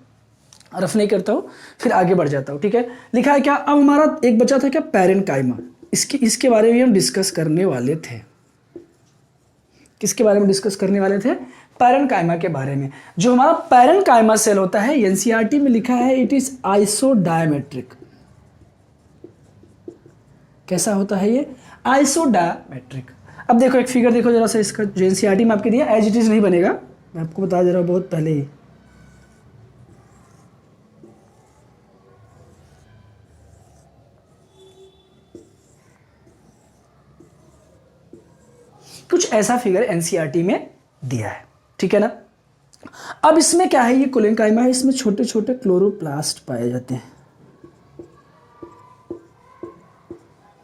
Speaker 1: रफ नहीं करता हूँ फिर आगे बढ़ जाता हूँ, ठीक है। लिखा है क्या, अब हमारा एक बचा था क्या, पैरेन्काइमा, इसके बारे में हम डिस्कस करने वाले थे। किसके बारे में डिस्कस करने वाले थे, पैरेन्काइमा के बारे में। जो हमारा पैरेन्काइमा सेल होता है, एनसीईआरटी में लिखा है इट इज आइसोडायमेट्रिक। कैसा होता है ये, आइसोडायमेट्रिक। अब देखो एक फिगर देखो जरा सा, इसका जो एनसीईआरटी में आपके दिया एज इट इज नहीं बनेगा, मैं आपको बता दे रहा हूँ बहुत पहले ही। कुछ ऐसा फिगर एनसीईआरटी में दिया है, ठीक है ना। अब इसमें क्या है, ये कोलेनकाइमा है, इसमें छोटे छोटे क्लोरोप्लास्ट पाए जाते हैं।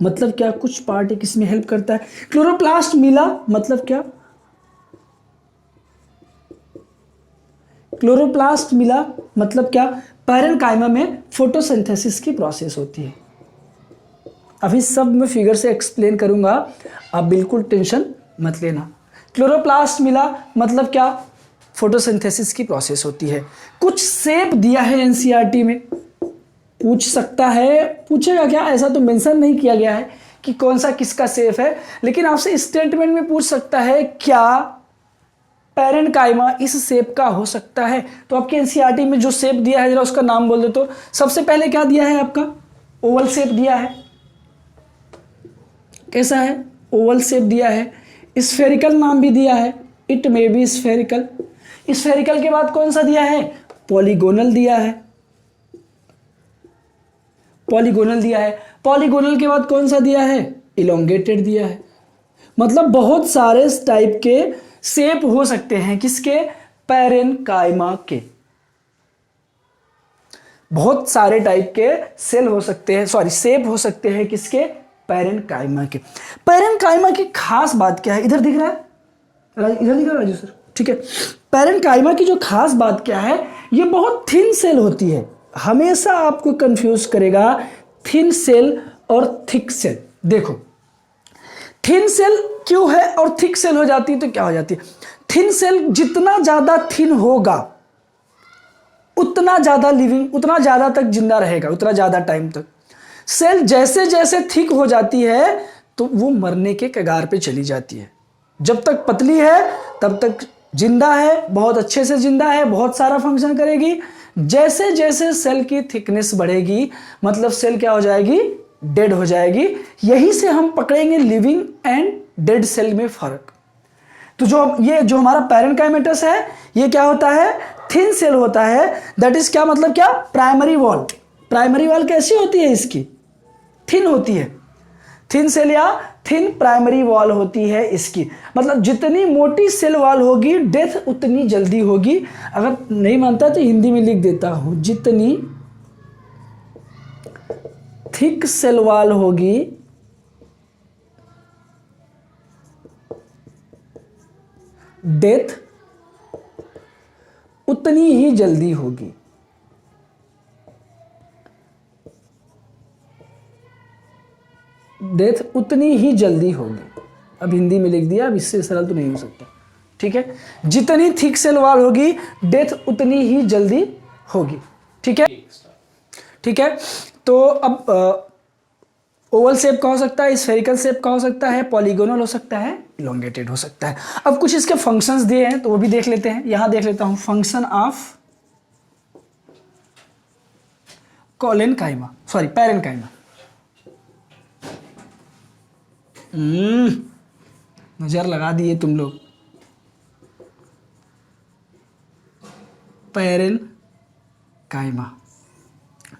Speaker 1: मतलब क्या, कुछ पार्ट एक इसमें हेल्प करता है। क्लोरोप्लास्ट मिला मतलब क्या, क्लोरोप्लास्ट मिला मतलब क्या, पैरेन्काइमा में फोटोसिंथेसिस की प्रोसेस होती है। अभी सब मैं फिगर से एक्सप्लेन करूंगा, आप बिल्कुल टेंशन मत लेना। क्लोरोप्लास्ट मिला मतलब क्या, फोटोसिंथेसिस की प्रोसेस होती है। कुछ शेप दिया है एनसीईआरटी में, पूछ सकता है, पूछेगा क्या, ऐसा तो मेंशन नहीं किया गया है कि कौन सा किसका शेप है, लेकिन आपसे स्टेटमेंट में पूछ सकता है क्या पैरेन्काइमा इस शेप का हो सकता है। तो आपके एनसीईआरटी में जो शेप दिया है जरा उसका नाम बोल दो। तो सबसे पहले क्या दिया है आपका, ओवल शेप दिया है। कैसा है, ओवल शेप दिया है। स्फेरिकल नाम भी दिया है, it may be spherical. Spherical के बाद कौन सा दिया है, पॉलीगोनल दिया है, पॉलीगोनल दिया है। पॉलीगोनल के बाद कौन सा दिया है, इलोंगेटेड दिया है। मतलब बहुत सारे टाइप के शेप हो सकते हैं किसके, पैरेन्काइमा के। बहुत सारे टाइप के सेल हो सकते हैं, सॉरी शेप हो सकते हैं किसके, पैरेन्काइमा के। पैरेन्काइमा की खास बात क्या है, इधर दिख रहा है, इधर दिख रहा है राजू सर, ठीक है। पैरेन्काइमा की जो खास बात क्या है, ये बहुत थिन सेल होती है। हमेशा आपको कंफ्यूज करेगा थिन सेल और थिक सेल। देखो थिन सेल क्यों है और थिक सेल हो जाती है तो क्या हो जाती है, थिन सेल जितना ज्यादा थिन होगा उतना ज्यादा लिविंग, उतना ज्यादा तक जिंदा रहेगा, उतना ज्यादा टाइम तक। सेल जैसे जैसे थिक हो जाती है तो वो मरने के कगार पे चली जाती है। जब तक पतली है तब तक जिंदा है, बहुत अच्छे से जिंदा है, बहुत सारा फंक्शन करेगी। जैसे जैसे सेल की थिकनेस बढ़ेगी मतलब सेल क्या हो जाएगी, डेड हो जाएगी। यही से हम पकड़ेंगे लिविंग एंड डेड सेल में फर्क। तो जो हमारा पैरेन्काइमेटस है ये क्या होता है, थिन सेल होता है। दैट इज क्या मतलब क्या, प्राइमरी वॉल। प्राइमरी वॉल कैसी होती है इसकी, थिन होती है। थिन सेल या थिन प्राइमरी वॉल होती है इसकी। मतलब जितनी मोटी सेल वॉल होगी डेथ उतनी जल्दी होगी। अगर नहीं मानता तो हिंदी में लिख देता हूं, जितनी थिक सेल वॉल होगी डेथ उतनी ही जल्दी होगी। डेथ उतनी ही जल्दी होगी। अब हिंदी में लिख दिया, अब इससे सरल तो नहीं हो सकता, ठीक है। जितनी थिक सेल वॉल होगी डेथ उतनी ही जल्दी होगी, ठीक है, ठीक है। तो अब ओवल शेप का हो सकता है, स्फेरिकल शेप का हो सकता है, पॉलीगोनल हो सकता है, इलोंगेटेड हो सकता है। अब कुछ इसके फंक्शंस दिए हैं तो वो भी देख लेते हैं। यहां देख लेता हूं, function of collenchyma, sorry parenchyma. नजर लगा दिए तुम लोग। पैरेन काइमा,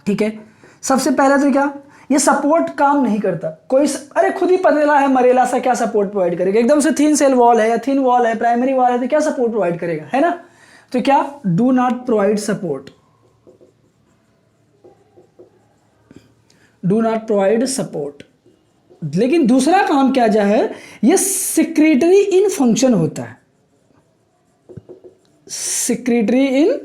Speaker 1: ठीक है। सबसे पहले तो क्या, ये सपोर्ट काम नहीं करता कोई अरे खुद ही पतला है मरेला सा, क्या सपोर्ट प्रोवाइड करेगा? एकदम से थिन सेल वॉल है या थिन वॉल है, प्राइमरी वॉल है, तो क्या सपोर्ट प्रोवाइड करेगा, है ना? तो क्या, do not provide support, do not provide support. लेकिन दूसरा काम क्या जा है, ये सिक्रेटरी इन फंक्शन होता है, secretory in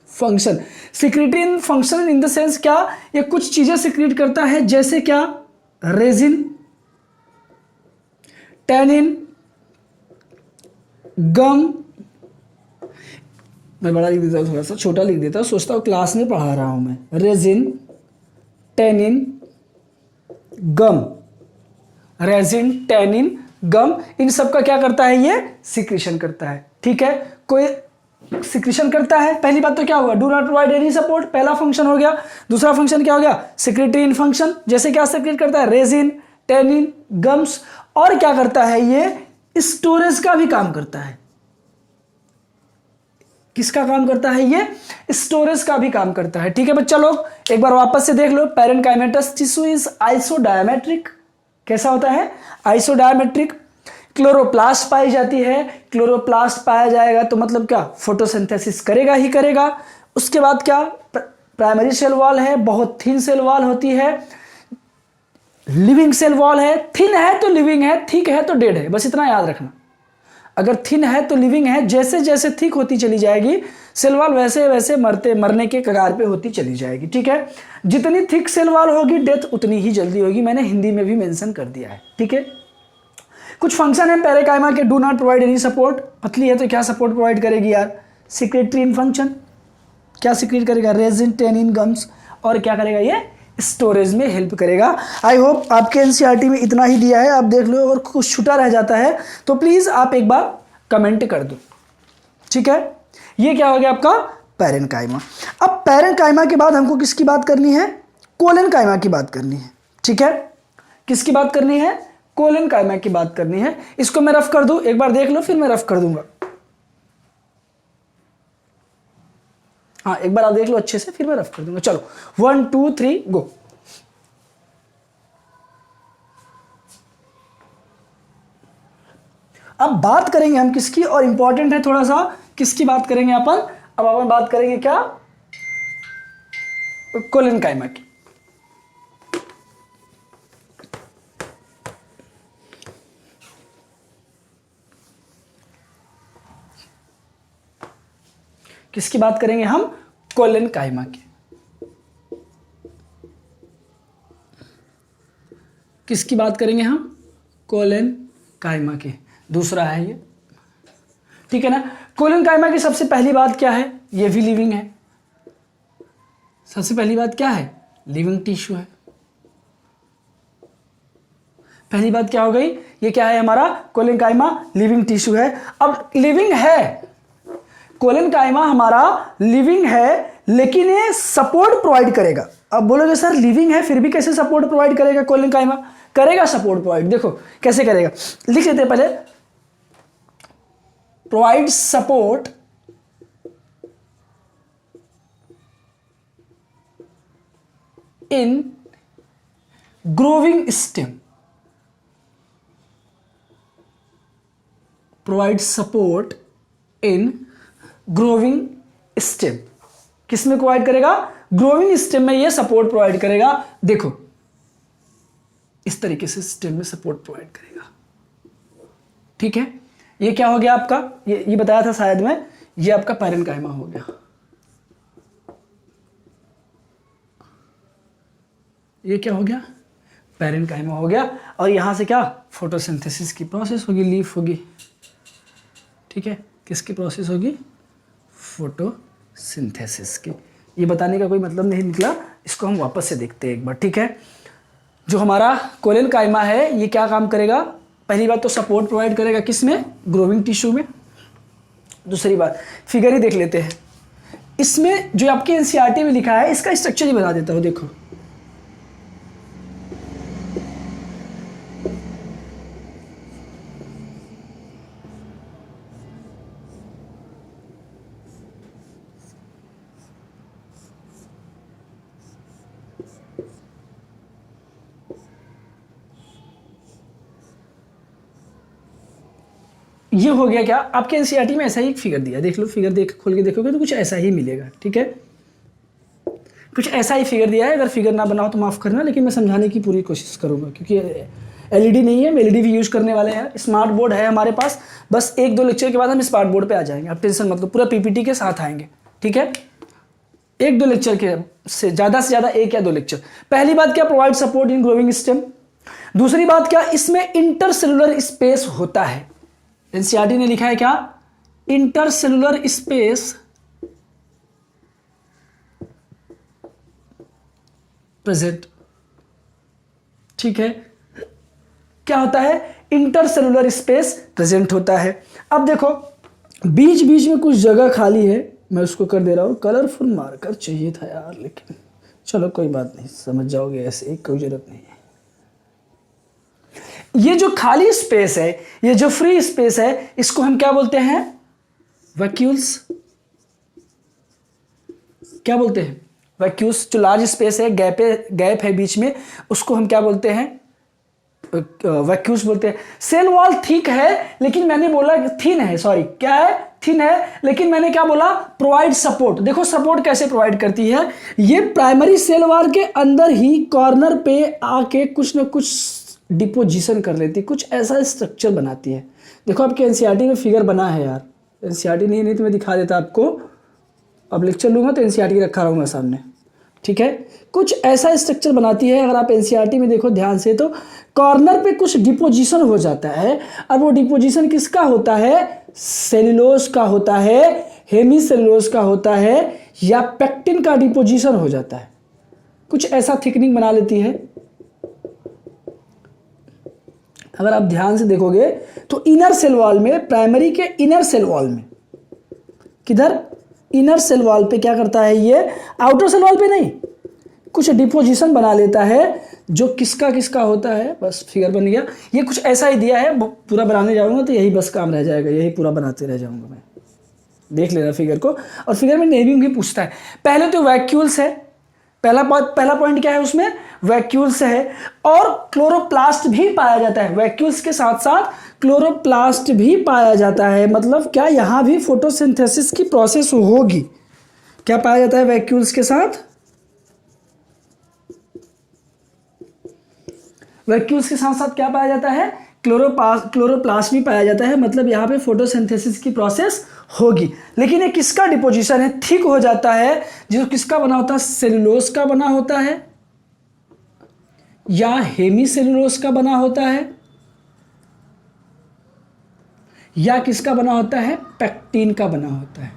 Speaker 1: function. Secretory in function in the sense क्या, ये कुछ चीजें सिक्रेट करता है, जैसे क्या, रेजिन, टैनिन, गम। मैं बड़ा लिख देता हूं, थोड़ा सा छोटा लिख देता हूं, सोचता हूं क्लास में पढ़ा रहा हूं मैं। रेजिन, टैनिन, गम, रेजिन, टैनिन, गम, इन सब का क्या करता है, ये सिक्रेशन करता है, ठीक है। कोई सिक्रेशन करता है, पहली बात तो क्या होगा, do not provide any support, पहला फंक्शन हो गया। दूसरा फंक्शन क्या हो गया, सिक्रेटरी इन फंक्शन, जैसे क्या सिक्रेट करता है, रेजिन, टैनिन, गम्स। और क्या करता है, ये स्टोरेज का भी काम करता है। किसका काम करता है, ये स्टोरेज का भी काम करता है, ठीक है बच्चा लोग। एक बार वापस से देख लो, पैरेनकाइमेटस टिश्यू इज आइसोडायमेट्रिक। कैसा होता है, आइसोडायमेट्रिक। क्लोरोप्लास्ट पाई जाती है, क्लोरोप्लास्ट पाया जाएगा तो मतलब क्या, फोटोसिंथेसिस करेगा ही करेगा। उसके बाद क्या, प्राइमरी सेल वॉल है, बहुत थिन सेल वॉल होती है, लिविंग सेल वॉल है। थिन है तो लिविंग है, थिक है तो डेड है, बस इतना याद रखना। अगर थिन है तो लिविंग है, जैसे जैसे थिक होती चली जाएगी सेल वॉल, वैसे वैसे मरने के कगार पे होती चली जाएगी, ठीक है। जितनी थिक सेल वॉल होगी डेथ उतनी ही जल्दी होगी, मैंने हिंदी में भी मेंशन कर दिया है, ठीक है। कुछ फंक्शन है पैरेकाइमा के, do not provide any support. पतली है तो क्या सपोर्ट प्रोवाइड करेगी यार, सिक्रेटरी इन फंक्शन, क्या सिक्रेट करेगा, रेजिन, टैनिन, गम्स। और क्या करेगा, ये स्टोरेज में हेल्प करेगा। आई होप आपके एनसीईआरटी में इतना ही दिया है, आप देख लो। अगर कुछ छूटा रह जाता है तो प्लीज आप एक बार कमेंट कर दो, ठीक है। ये क्या हो गया आपका पैरेनकाइमा। अब पैरेनकाइमा के बाद हमको किसकी बात करनी है, कोलेनकाइमा की बात करनी है, ठीक है। किसकी बात करनी है, कोलेनकाइमा की बात करनी है। इसको मैं रफ कर दूं, एक बार देख लो, फिर मैं रफ कर दूंगा। हाँ एक बार आप देख लो अच्छे से, फिर मैं रफ कर दूंगा। चलो 1 2 3 गो। अब बात करेंगे हम किसकी, और इंपॉर्टेंट है थोड़ा सा, किसकी बात करेंगे अपन। अब अपन बात करेंगे क्या, कोलेनकाइमा की। किसकी बात करेंगे हम, कोलेनकाइमा की। किसकी बात करेंगे हम, कोलेनकाइमा की। दूसरा है ये, ठीक है ना। कोलेनकाइमा की सबसे पहली बात क्या है, ये भी लिविंग है। सबसे पहली बात क्या है, लिविंग टिश्यू है। पहली बात क्या हो गई, ये क्या है हमारा, कोलेनकाइमा लिविंग टिश्यू है। अब लिविंग है, कोलेनकाइमा हमारा लिविंग है, लेकिन ये सपोर्ट प्रोवाइड करेगा। अब बोलोगे सर लिविंग है फिर भी कैसे सपोर्ट प्रोवाइड करेगा, कोलेनकाइमा करेगा सपोर्ट प्रोवाइड। देखो कैसे करेगा, लिख लेते हैं पहले, provide support in growing stem, provide support in growing stem. किस में प्रोवाइड करेगा, ग्रोविंग स्टेम में ये सपोर्ट प्रोवाइड करेगा। देखो इस तरीके से स्टेम में सपोर्ट प्रोवाइड करेगा, ठीक है। ये क्या हो गया आपका, ये बताया था शायद मैं, ये आपका पैरेनकाइमा हो गया। ये क्या हो गया, पैरेनकाइमा हो गया। और यहां से क्या, फोटोसिंथेसिस की प्रोसेस होगी, लीफ होगी, ठीक है। किसकी प्रोसेस होगी, फोटोसिंथेसिस की। ये बताने का कोई मतलब नहीं निकला, इसको हम वापस से देखते हैं एक बार, ठीक है। जो हमारा कोलेनकाइमा है ये क्या काम करेगा, पहली बात तो सपोर्ट प्रोवाइड करेगा, किस में, ग्रोविंग टिश्यू में। दूसरी बात फिगर ही देख लेते हैं, इसमें जो आपके एनसीईआरटी में लिखा है इसका स्ट्रक्चर ही बता देता हूं। देखो ये हो गया क्या, आपके एनसीईआरटी में ऐसा ही एक फिगर दिया, देख लो फिगर, देख खोल के देखोगे तो कुछ ऐसा ही मिलेगा, ठीक है, कुछ ऐसा ही फिगर दिया है। अगर फिगर ना बनाओ तो माफ़ करना, लेकिन मैं समझाने की पूरी कोशिश करूँगा, क्योंकि एलईडी नहीं है, हम एलईडी भी यूज़ करने वाले हैं। स्मार्ट बोर्ड है हमारे पास, बस 1-2 लेक्चर के बाद हम स्मार्ट बोर्ड पे आ जाएंगे, आप टेंशन मत लो, पूरा पीपीटी के साथ आएंगे, ठीक है। 1-2 लेक्चर के से ज़्यादा 1 या 2 लेक्चर। पहली बात क्या, provide support in growing stem. दूसरी बात क्या, इसमें इंटरसेलुलर स्पेस होता है। एनसीईआरटी ने लिखा है क्या, इंटरसेलुलर स्पेस प्रेजेंट, ठीक है। क्या होता है, इंटरसेलुलर स्पेस प्रेजेंट होता है। अब देखो बीच बीच में कुछ जगह खाली है, मैं उसको कर दे रहा हूँ, कलरफुल मार्कर चाहिए था यार, लेकिन चलो कोई बात नहीं, समझ जाओगे, ऐसे कोई जरूरत नहीं है। ये जो खाली स्पेस है, ये जो फ्री स्पेस है, इसको हम क्या बोलते हैं, वैक्यूल्स। क्या बोलते हैं, वैक्यूल्स। जो लार्ज स्पेस है, गैप है बीच में, उसको हम क्या बोलते हैं, वैक्यूल्स बोलते हैं। सेल वॉल थिक है, लेकिन मैंने बोला थिन है, सॉरी क्या है, थिन है, लेकिन मैंने क्या बोला, प्रोवाइड सपोर्ट। देखो सपोर्ट कैसे प्रोवाइड करती है, ये प्राइमरी सेल वॉल के अंदर ही कॉर्नर पे आके कुछ ना कुछ डिपोजिशन कर लेती है, कुछ ऐसा स्ट्रक्चर बनाती है। देखो आपके एनसीईआरटी में फिगर बना है यार, एनसीईआरटी नहीं तो मैं दिखा देता आपको, अब लेक्चर लूंगा तो एनसीईआरटी रखा रहूंगा सामने, ठीक है। कुछ ऐसा स्ट्रक्चर बनाती है, अगर आप एनसीईआरटी में देखो ध्यान से तो कॉर्नर पे कुछ डिपोजिशन हो जाता है। अब वो डिपोजिशन किसका होता है, सेल्यूलोज का होता है, हेमी सेल्यूलोज का होता है, या पेक्टिन का डिपोजिशन हो जाता है, कुछ ऐसा थिकनिंग बना लेती है। अगर आप ध्यान से देखोगे तो इनर सेल वॉल में, प्राइमरी के इनर सेल वॉल में, किधर, इनर सेल वॉल पे क्या करता है ये, आउटर सेल वॉल पे नहीं, कुछ डिपोजिशन बना लेता है, जो किसका किसका होता है, बस फिगर बन गया। ये कुछ ऐसा ही दिया है, पूरा बनाने जाऊंगा तो यही बस काम रह जाएगा, यही पूरा बनाते रह जाऊंगा मैं, देख लेना फिगर को। और फिगर में नेमिंग भी पूछता है। पहले तो वैक्यूल्स है, पहला पॉइंट क्या है उसमें, वैक्यूल्स है, और क्लोरोप्लास्ट भी पाया जाता है। वैक्यूल्स के साथ साथ क्लोरोप्लास्ट भी पाया जाता है, मतलब क्या, यहां भी फोटोसिंथेसिस की प्रोसेस होगी। क्या पाया जाता है वैक्यूल्स के साथ, वैक्यूल्स के साथ साथ क्या पाया जाता है, क्लोरोप्लास्ट भी पाया जाता है, मतलब यहाँ पे फोटोसिंथेसिस की प्रोसेस होगी। लेकिन ये किसका डिपोजिशन है, थिक हो जाता है, जो किसका बना होता है, सेलुलोज का बना होता है, या हेमी सेलुलोज का बना होता है, या किसका बना होता है, पेक्टिन का बना होता है।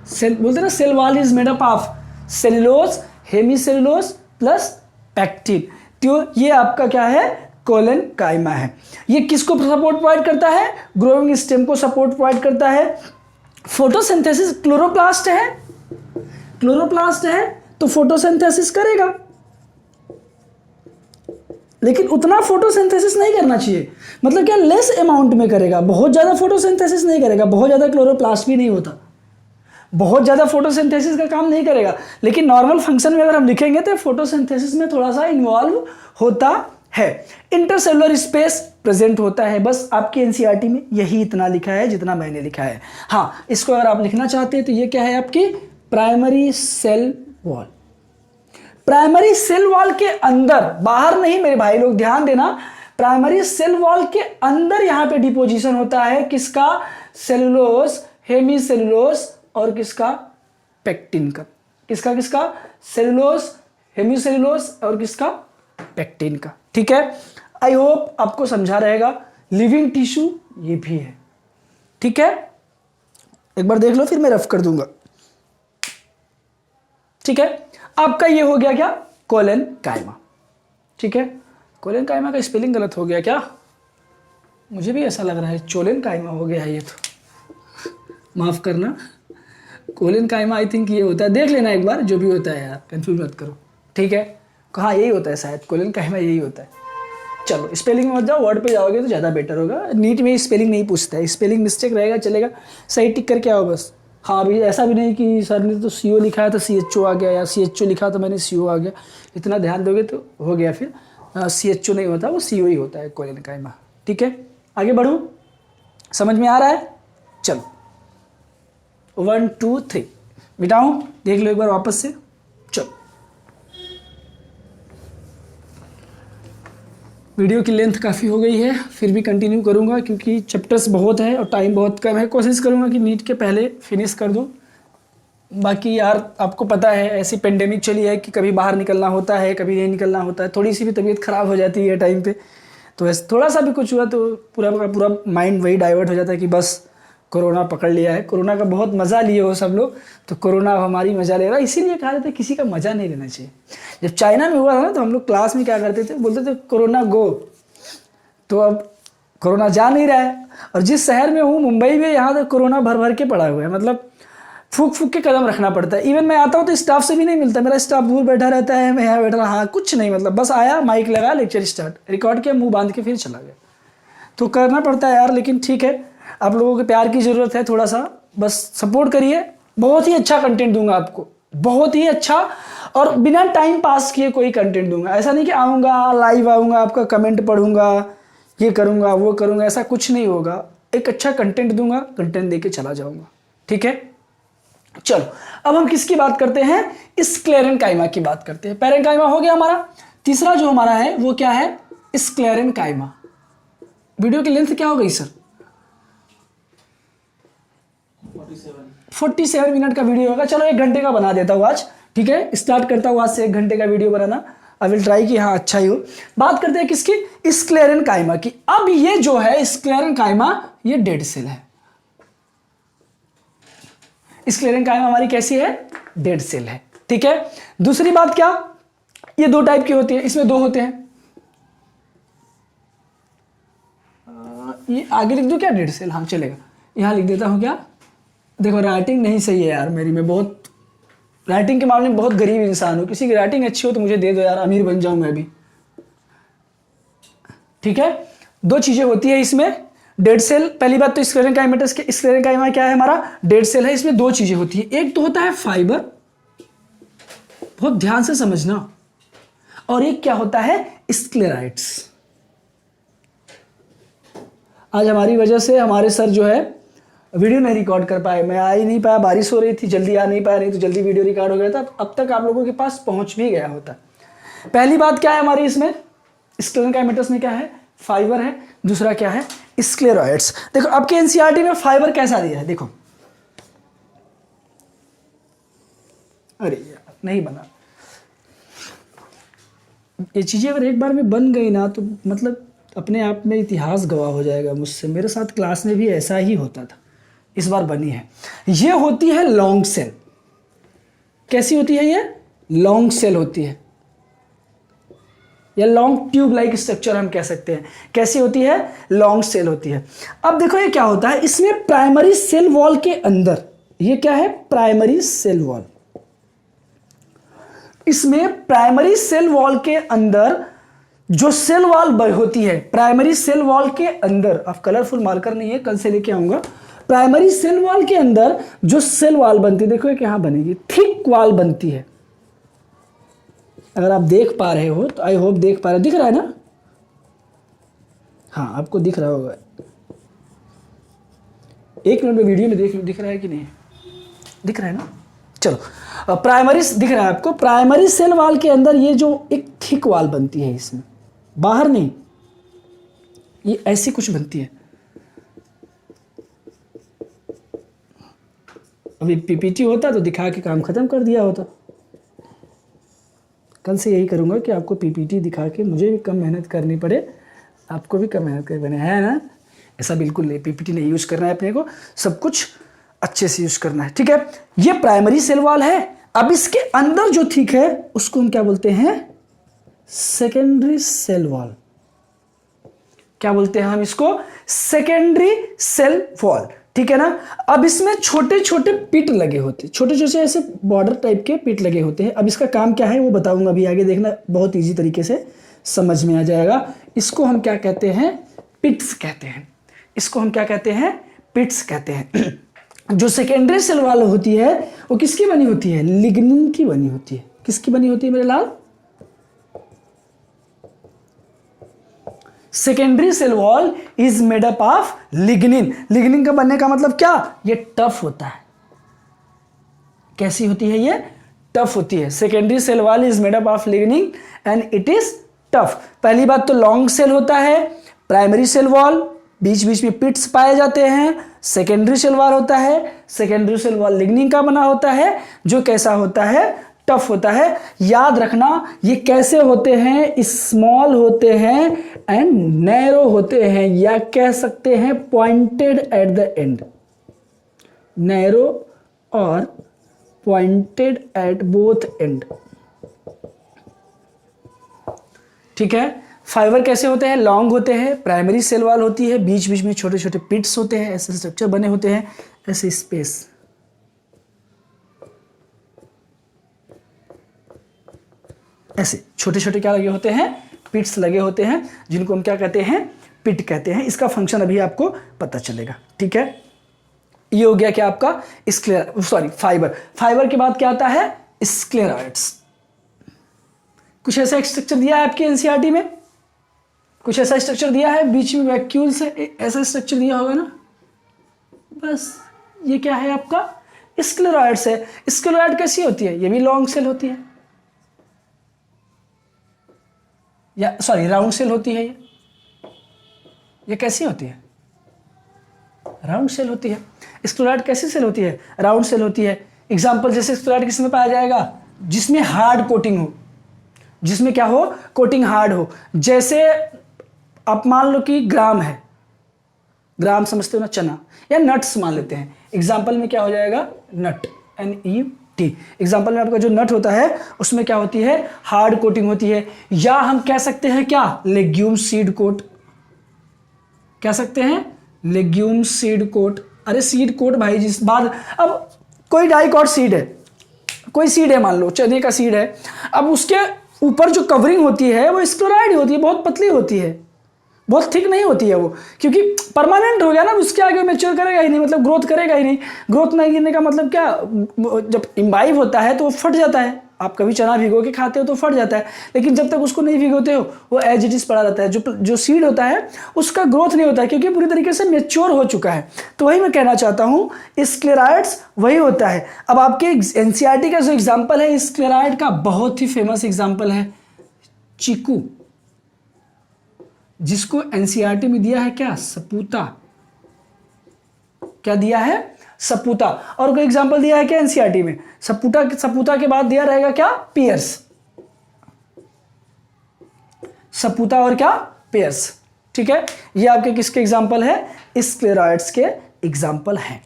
Speaker 1: सेल बोलते हैं ना, cell wall is made up of cellulose, hemicellulose plus pectin. तो ये आपका क्या है, कोलन काइमा है। ये किसको सपोर्ट प्रोवाइड करता है, ग्रोइंग स्टेम को सपोर्ट प्रोवाइड करता है। फोटोसिंथेसिस, क्लोरोप्लास्ट है, क्लोरोप्लास्ट है तो फोटोसिंथेसिस करेगा, लेकिन उतना फोटोसिंथेसिस नहीं करना चाहिए, मतलब क्या, लेस अमाउंट में करेगा, बहुत ज़्यादा फोटोसिंथेसिस नहीं करेगा, बहुत ज़्यादा क्लोरोप्लास्ट भी नहीं होता, बहुत ज़्यादा फोटोसिंथेसिस का काम नहीं करेगा। लेकिन नॉर्मल फंक्शन में अगर हम लिखेंगे तो फोटोसिंथेसिस में थोड़ा सा इन्वॉल्व होता है। इंटरसेलुलर स्पेस प्रेजेंट होता है, बस आपकी एनसीईआरटी में यही इतना लिखा है जितना मैंने लिखा है। हाँ, इसको अगर आप लिखना चाहते हैं तो ये क्या है आपकी, primary cell wall. Primary cell wall के अंदर, बाहर नहीं मेरे भाई लोग, ध्यान देना, प्राइमरी सेल वॉल के अंदर यहां पे डिपोजिशन होता है किसका, सेलुलोज, हेमी सेलुलोज, और किसका, पेक्टिन का। किसका किसका, सेलुलोज, हेमी सेलुलोज, और किसका, पेक्टिन का। ठीक है, आई होप आपको समझा रहेगा। लिविंग टिश्यू ये भी है, ठीक है, एक बार देख लो फिर मैं रफ कर दूंगा। ठीक है, आपका ये हो गया क्या, कोलन काइमा। ठीक है, कोलन काइमा का स्पेलिंग गलत हो गया क्या, मुझे भी ऐसा लग रहा है, चोलन काइमा हो गया ये तो, माफ करना। कोलन काइमा आई थिंक ये होता है, देख लेना एक बार, जो भी होता है यार कंफ्यूज मत करो। ठीक है, कहाँ यही होता है शायद, कोलन काइमा यही होता है। चलो स्पेलिंग में मत जाओ, वर्ड पे जाओगे तो ज़्यादा बेटर होगा। नीट में स्पेलिंग नहीं पूछता है, स्पेलिंग मिस्टेक रहेगा चलेगा, सही टिक करके आओ बस। हाँ, अभी ऐसा भी नहीं कि सर ने तो CO लिखा है तो CHO आ गया, या CHO लिखा तो मैंने CO आ गया, इतना ध्यान दोगे तो हो गया। फिर CHO नहीं होता, वो CO ही होता है, कोलन काइमा। ठीक है, आगे बढ़ूँ। समझ में आ रहा है? चलो 1 2 3 मिटाऊं, देख लो एक बार वापस से। चलो वीडियो की लेंथ काफ़ी हो गई है, फिर भी कंटिन्यू करूंगा क्योंकि चैप्टर्स बहुत है और टाइम बहुत कम है। कोशिश करूंगा कि नीट के पहले फिनिश कर दूं। बाकी यार आपको पता है ऐसी पेंडेमिक चली है कि कभी बाहर निकलना होता है, कभी नहीं निकलना होता है, थोड़ी सी भी तबीयत ख़राब हो जाती है टाइम पे, तो ऐसे थोड़ा सा भी कुछ हुआ तो पूरा का पूरा माइंड वही डाइवर्ट हो जाता है कि बस कोरोना पकड़ लिया है। कोरोना का बहुत मज़ा लिए हो सब लोग, तो कोरोना हमारी मज़ा ले रहा है, इसीलिए कहा जाता है किसी का मज़ा नहीं लेना चाहिए। जब चाइना में हुआ था ना तो हम लोग क्लास में क्या करते थे, बोलते थे कोरोना गो, तो अब कोरोना जा नहीं रहा है। और जिस शहर में हूँ मुंबई में, यहाँ तो कोरोना भर भर के पड़ा हुआ है, मतलब फूक फूक के कदम रखना पड़ता है। इवन मैं आता हूँ तो स्टाफ से भी नहीं मिलता, मेरा स्टाफ दूर बैठा रहता है, मैं यहाँ बैठा रहा, हाँ कुछ नहीं, मतलब बस आया, माइक लगाया, लेक्चर स्टार्ट, रिकॉर्ड किया, मुंह बांध के फिर चला गया। तो करना पड़ता है यार, लेकिन ठीक है, आप लोगों के प्यार की ज़रूरत है, थोड़ा सा बस सपोर्ट करिए। बहुत ही अच्छा कंटेंट दूंगा आपको, बहुत ही अच्छा, और बिना टाइम पास किए कोई कंटेंट दूंगा। ऐसा नहीं कि आऊँगा लाइव आऊँगा, आपका कमेंट पढ़ूंगा, ये करूँगा वो करूँगा, ऐसा कुछ नहीं होगा। एक अच्छा कंटेंट दूंगा, कंटेंट दे के चला जाऊँगा, ठीक है। चलो अब हम किसकी बात करते हैं, स्क्लेरेनकाइमा की बात करते हैं। पैरेन्काइमा हो गया हमारा। तीसरा जो हमारा है वो क्या है, स्क्लेरेनकाइमा। वीडियो की लेंथ क्या हो गई सर? 47 मिनट का वीडियो होगा। चलो 1 घंटे का बना देता हूँ आज, ठीक है। स्टार्ट करता हूँ आज से 1 घंटे का video banana. I will try कि हाँ अच्छा ही हो। बात करते हैं किसकी, स्क्लेरेनकाइमा की। अब ये जो है स्क्लेरेनकाइमा, ये डेड सेल है। स्क्लेरेनकाइमा हमारी कैसी है, डेड सेल है, ठीक है। दूसरी बात क्या, ये 2 टाइप की होती है, इसमें 2 होते हैं। ये आगे लिख दूं क्या, डेड सेल, हाँ चलेगा। यहां लिख देता हूं क्या, देखो राइटिंग नहीं सही है यार मेरी, मैं बहुत राइटिंग के मामले में बहुत गरीब इंसान हूं। किसी की राइटिंग अच्छी हो तो मुझे दे दो यार, अमीर बन जाऊं मैं भी, ठीक है। 2 चीजें होती है इसमें, डेड सेल। पहली बात तो स्क्लेरेनकाइमा क्या है हमारा, डेड सेल है। इसमें 2 चीजें होती है, एक तो होता है फाइबर, बहुत ध्यान से समझना, और एक क्या होता है, स्क्लेराइड्स। आज हमारी वजह से हमारे सर जो है वीडियो नहीं रिकॉर्ड कर पाए, मैं आ ही नहीं पाया, बारिश हो रही थी, जल्दी आ नहीं पाया, नहीं तो जल्दी वीडियो रिकॉर्ड हो गया था, अब तक आप लोगों के पास पहुंच भी गया होता। पहली बात क्या है हमारी इसमें, स्क्लेरेनकाइमेटस में क्या है, फाइबर है। दूसरा क्या है, स्क्लेरॉइड्स। देखो आपके एनसीईआरटी में फाइबर कैसा दिया है, देखो, अरे यार नहीं बना। ये चीजें अगर एक बार में बन गई ना तो मतलब अपने आप में इतिहास गवाह हो जाएगा मुझसे। मेरे साथ क्लास में भी ऐसा ही होता था, इस बार बनी है। ये होती है लॉन्ग सेल। कैसी होती है ये, लॉन्ग सेल होती है, या लॉन्ग ट्यूब लाइक स्ट्रक्चर हम कह सकते हैं। कैसी होती है, लॉन्ग सेल होती है। अब देखो ये क्या होता है, इसमें प्राइमरी सेल वॉल के अंदर, ये क्या है, प्राइमरी सेल वॉल। इसमें प्राइमरी सेल वॉल के अंदर जो सेल वॉल होती है, प्राइमरी सेल वॉल के अंदर, अब कलरफुल मार्कर नहीं है, कल से लेके आऊंगा। प्राइमरी सेल वॉल के अंदर जो सेल वॉल बनती है, देखो ये क्या बनेगी, थिक वॉल बनती है। अगर आप देख पा रहे हो तो आई होप देख पा रहे हो, दिख रहा है ना, हाँ आपको दिख रहा होगा। 1 मिनट में वीडियो में देख लो दिख रहा है कि नहीं, दिख रहा है ना। चलो प्राइमरी दिख रहा है आपको, प्राइमरी सेल वॉल के अंदर ये जो एक थिक वॉल बनती है, इसमें बाहर नहीं, ये ऐसी कुछ बनती है। अभी पीपीटी होता तो दिखा के काम खत्म कर दिया होता। कल से यही करूंगा कि आपको पीपीटी दिखा के मुझे भी कम मेहनत करनी पड़े, आपको भी कम मेहनत करनी पड़े, है ना। ऐसा बिल्कुल नहीं, पीपीटी नहीं यूज करना है अपने को, सब कुछ अच्छे से यूज करना है, ठीक है। ये प्राइमरी सेल वॉल है। अब इसके अंदर जो थिक है उसको हम क्या बोलते हैं, सेकेंडरी सेल वॉल। क्या बोलते हैं हम इसको, सेकेंडरी सेल वॉल, ठीक है ना। अब इसमें छोटे छोटे पिट लगे होते हैं, छोटे छोटे ऐसे बॉर्डर टाइप के पिट लगे होते हैं। अब इसका काम क्या है वो बताऊंगा अभी आगे, देखना बहुत इजी तरीके से समझ में आ जाएगा। इसको हम क्या कहते हैं, पिट्स कहते हैं। इसको हम क्या कहते हैं, पिट्स कहते हैं। जो सेकेंडरी सेल वॉल होती है वो किसकी बनी होती है, लिग्निन की बनी होती है। किसकी बनी होती है मेरे लाल, secondary cell wall is made up of lignin. Lignin का बनने का मतलब क्या, ये टफ होता है। कैसी होती है ये, टफ होती है। Secondary cell wall is made up of lignin and it is tough. पहली बात तो लॉन्ग सेल होता है, प्राइमरी सेल वॉल, बीच बीच में पिट्स पाए जाते हैं। सेकेंडरी सेल वॉल होता है, सेकेंडरी सेल वॉल लिग्निन का बना होता है, जो कैसा होता है, टफ होता है। याद रखना ये कैसे होते हैं, स्मॉल होते हैं एंड नैरो होते हैं, या कह सकते हैं pointed at the end. Narrow और पॉइंटेड एट बोथ एंड। ठीक है। फाइबर कैसे होते हैं, लॉन्ग होते हैं, प्राइमरी सेल वॉल होती है, बीच बीच में छोटे छोटे पिट्स होते हैं, ऐसे स्ट्रक्चर बने होते हैं, ऐसे स्पेस। ऐसे छोटे छोटे क्या लगे होते हैं, पिट्स लगे होते हैं, जिनको हम क्या कहते हैं, पिट कहते हैं। इसका फंक्शन अभी आपको पता चलेगा। ठीक है, ये हो गया क्या आपका फाइबर। फाइबर के बाद क्या आता है, स्क्लेरॉइड्स। कुछ ऐसा स्ट्रक्चर दिया है आपके एनसीईआरटी में, कुछ ऐसा स्ट्रक्चर दिया है, बीच में वैक्यूल से ऐसा स्ट्रक्चर दिया होगा ना, बस ये क्या है आपका, स्क्लेरॉइड्स है। स्क्लेरॉइड कैसी होती है, ये भी लॉन्ग सेल होती है, या राउंड सेल होती है। ये कैसी होती है, राउंड सेल होती है। स्क्लेरॉइड कैसी सेल होती है, राउंड सेल होती है। एग्जांपल जैसे स्क्लेरॉइड किसमें पाया जाएगा, जिसमें हार्ड कोटिंग हो, जिसमें क्या हो, कोटिंग हार्ड हो। जैसे आप मान लो कि ग्राम है, ग्राम समझते हो ना, चना, या नट्स मान लेते हैं। एग्जांपल में क्या हो जाएगा, नट, NET। एग्जांपल में आपका जो नट होता है उसमें क्या होती है, हार्ड कोटिंग होती है। या हम कह सकते हैं क्या, लेग्यूम सीड कोट, कह सकते हैं लेग्यूम सीड कोट। अरे सीड कोट भाई, जिस बाद अब कोई डाइकॉट सीड है, कोई सीड है, मान लो चने का सीड है, अब उसके ऊपर जो कवरिंग होती है वो स्क्लेरॉइड होती है, बहुत पतली होती है, बहुत थिक नहीं होती है वो, क्योंकि परमानेंट हो गया ना, उसके आगे मैच्योर करेगा ही नहीं, मतलब ग्रोथ करेगा ही नहीं। ग्रोथ नहीं गिरने का मतलब क्या, जब इम्बाइब होता है तो वो फट जाता है। आप कभी चना भिगो के खाते हो तो फट जाता है, लेकिन जब तक उसको नहीं भिगोते हो वो एज इट इज पड़ा रहता है। जो सीड होता है उसका ग्रोथ नहीं होता है, क्योंकि पूरी तरीके से मैच्योर हो चुका है। तो वही मैं कहना चाहता हूँ, स्क्लेरॉइड्स वही होता है। अब आपके एनसीईआरटी का जो एग्जाम्पल है स्क्लेरॉइड का, बहुत ही फेमस एग्जाम्पल है चीकू, जिसको एनसीईआरटी में दिया है क्या, सपूता। क्या दिया है, सपूता। और कोई एग्जांपल दिया है क्या एनसीईआरटी में, सपूता के बाद दिया रहेगा क्या, पियर्स। सपूता और क्या, पियर्स। ठीक है, ये आपके किसके एग्जांपल है, स्क्लेरॉइड्स के एग्जांपल हैं।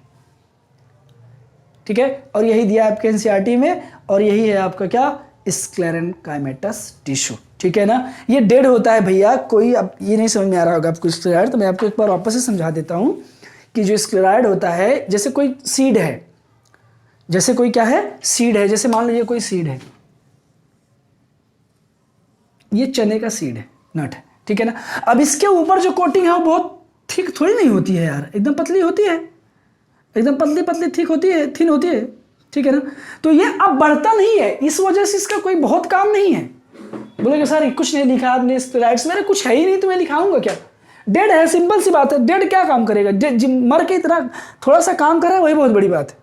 Speaker 1: ठीक है, और यही दिया है आपके एनसीईआरटी में, और यही है आपका क्या, स्क्लेरेनकाइमेटस टिश्यू। ठीक है ना, ये डेड होता है भैया। कोई अब ये नहीं समझ में आ रहा होगा आपको स्क्लेरॉइड, तो मैं आपको एक बार वापस से समझा देता हूं कि जो स्क्लेरॉइड होता है, जैसे कोई सीड है, जैसे कोई क्या है, सीड है। जैसे मान लीजिए कोई सीड है, ये चने का सीड है, नट है। ठीक है ना, अब इसके ऊपर जो कोटिंग है वो बहुत थिक थोड़ी नहीं होती है यार, एकदम पतली होती है, एकदम पतली पतली थिक होती है, थिन होती है। ठीक है ना, तो ये अब बढ़ता नहीं है, इस वजह से इसका कोई बहुत काम नहीं है। बोलेगे सर कुछ नहीं लिखा आपने स्टेरॉइड्स, मेरे कुछ है ही नहीं तो मैं लिखाऊंगा क्या, डेड है, सिंपल सी बात है। डेड क्या काम करेगा, मर के इतना थोड़ा सा काम कर रहा है, वही बहुत बड़ी बात है।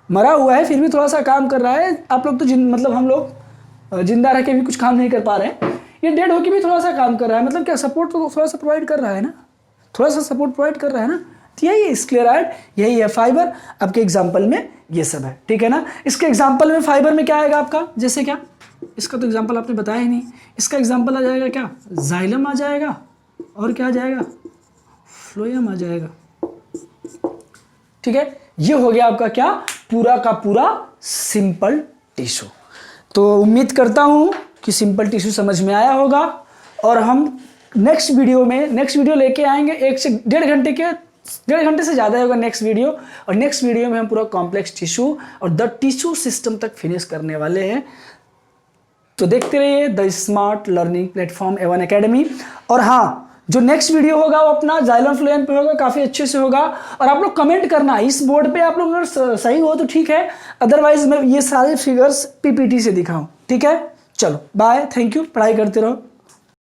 Speaker 1: मरा हुआ है फिर भी थोड़ा सा काम कर रहा है। आप लोग तो मतलब हम लोग जिंदा रह के भी कुछ काम नहीं कर पा रहे हैं, ये डेड होके भी थोड़ा सा काम कर रहा है, मतलब क्या, सपोर्ट तो थोड़ा सा प्रोवाइड कर रहा है ना, थोड़ा सा सपोर्ट प्रोवाइड कर रहा है ना। तो यही है स्क्लेरॉइड, यही है फाइबर। आपके एग्जाम्पल में ये सब है। ठीक है ना, इसके एग्जाम्पल में फाइबर में क्या आएगा आपका, जैसे क्या, इसका तो एग्जाम्पल आपने बताया ही नहीं। इसका एग्जाम्पल आ जाएगा क्या, जाइलम आ जाएगा, और क्या आ जाएगा, फ्लोएम आ जाएगा। ठीक है, ये हो गया आपका क्या, पूरा का पूरा सिंपल टिश्यू। तो उम्मीद करता हूं कि सिंपल टिश्यू समझ में आया होगा, और हम नेक्स्ट वीडियो लेके आएंगे 1 से 1.5 घंटे से ज़्यादा होगा नेक्स्ट वीडियो। और नेक्स्ट वीडियो में हम पूरा कॉम्प्लेक्स टिश्यू और द टिश्यू सिस्टम तक फिनिश करने वाले हैं। तो देखते रहिए the smart learning platform A1 academy. और हाँ, जो नेक्स्ट वीडियो होगा वो अपना जाइलम फ्लोएम पे होगा, काफ़ी अच्छे से होगा। और आप लोग कमेंट करना, इस बोर्ड पे आप लोग अगर सही हो तो ठीक है, अदरवाइज मैं ये सारे फिगर्स PPT से दिखाऊं। ठीक है, चलो बाय, थैंक यू, पढ़ाई करते रहो।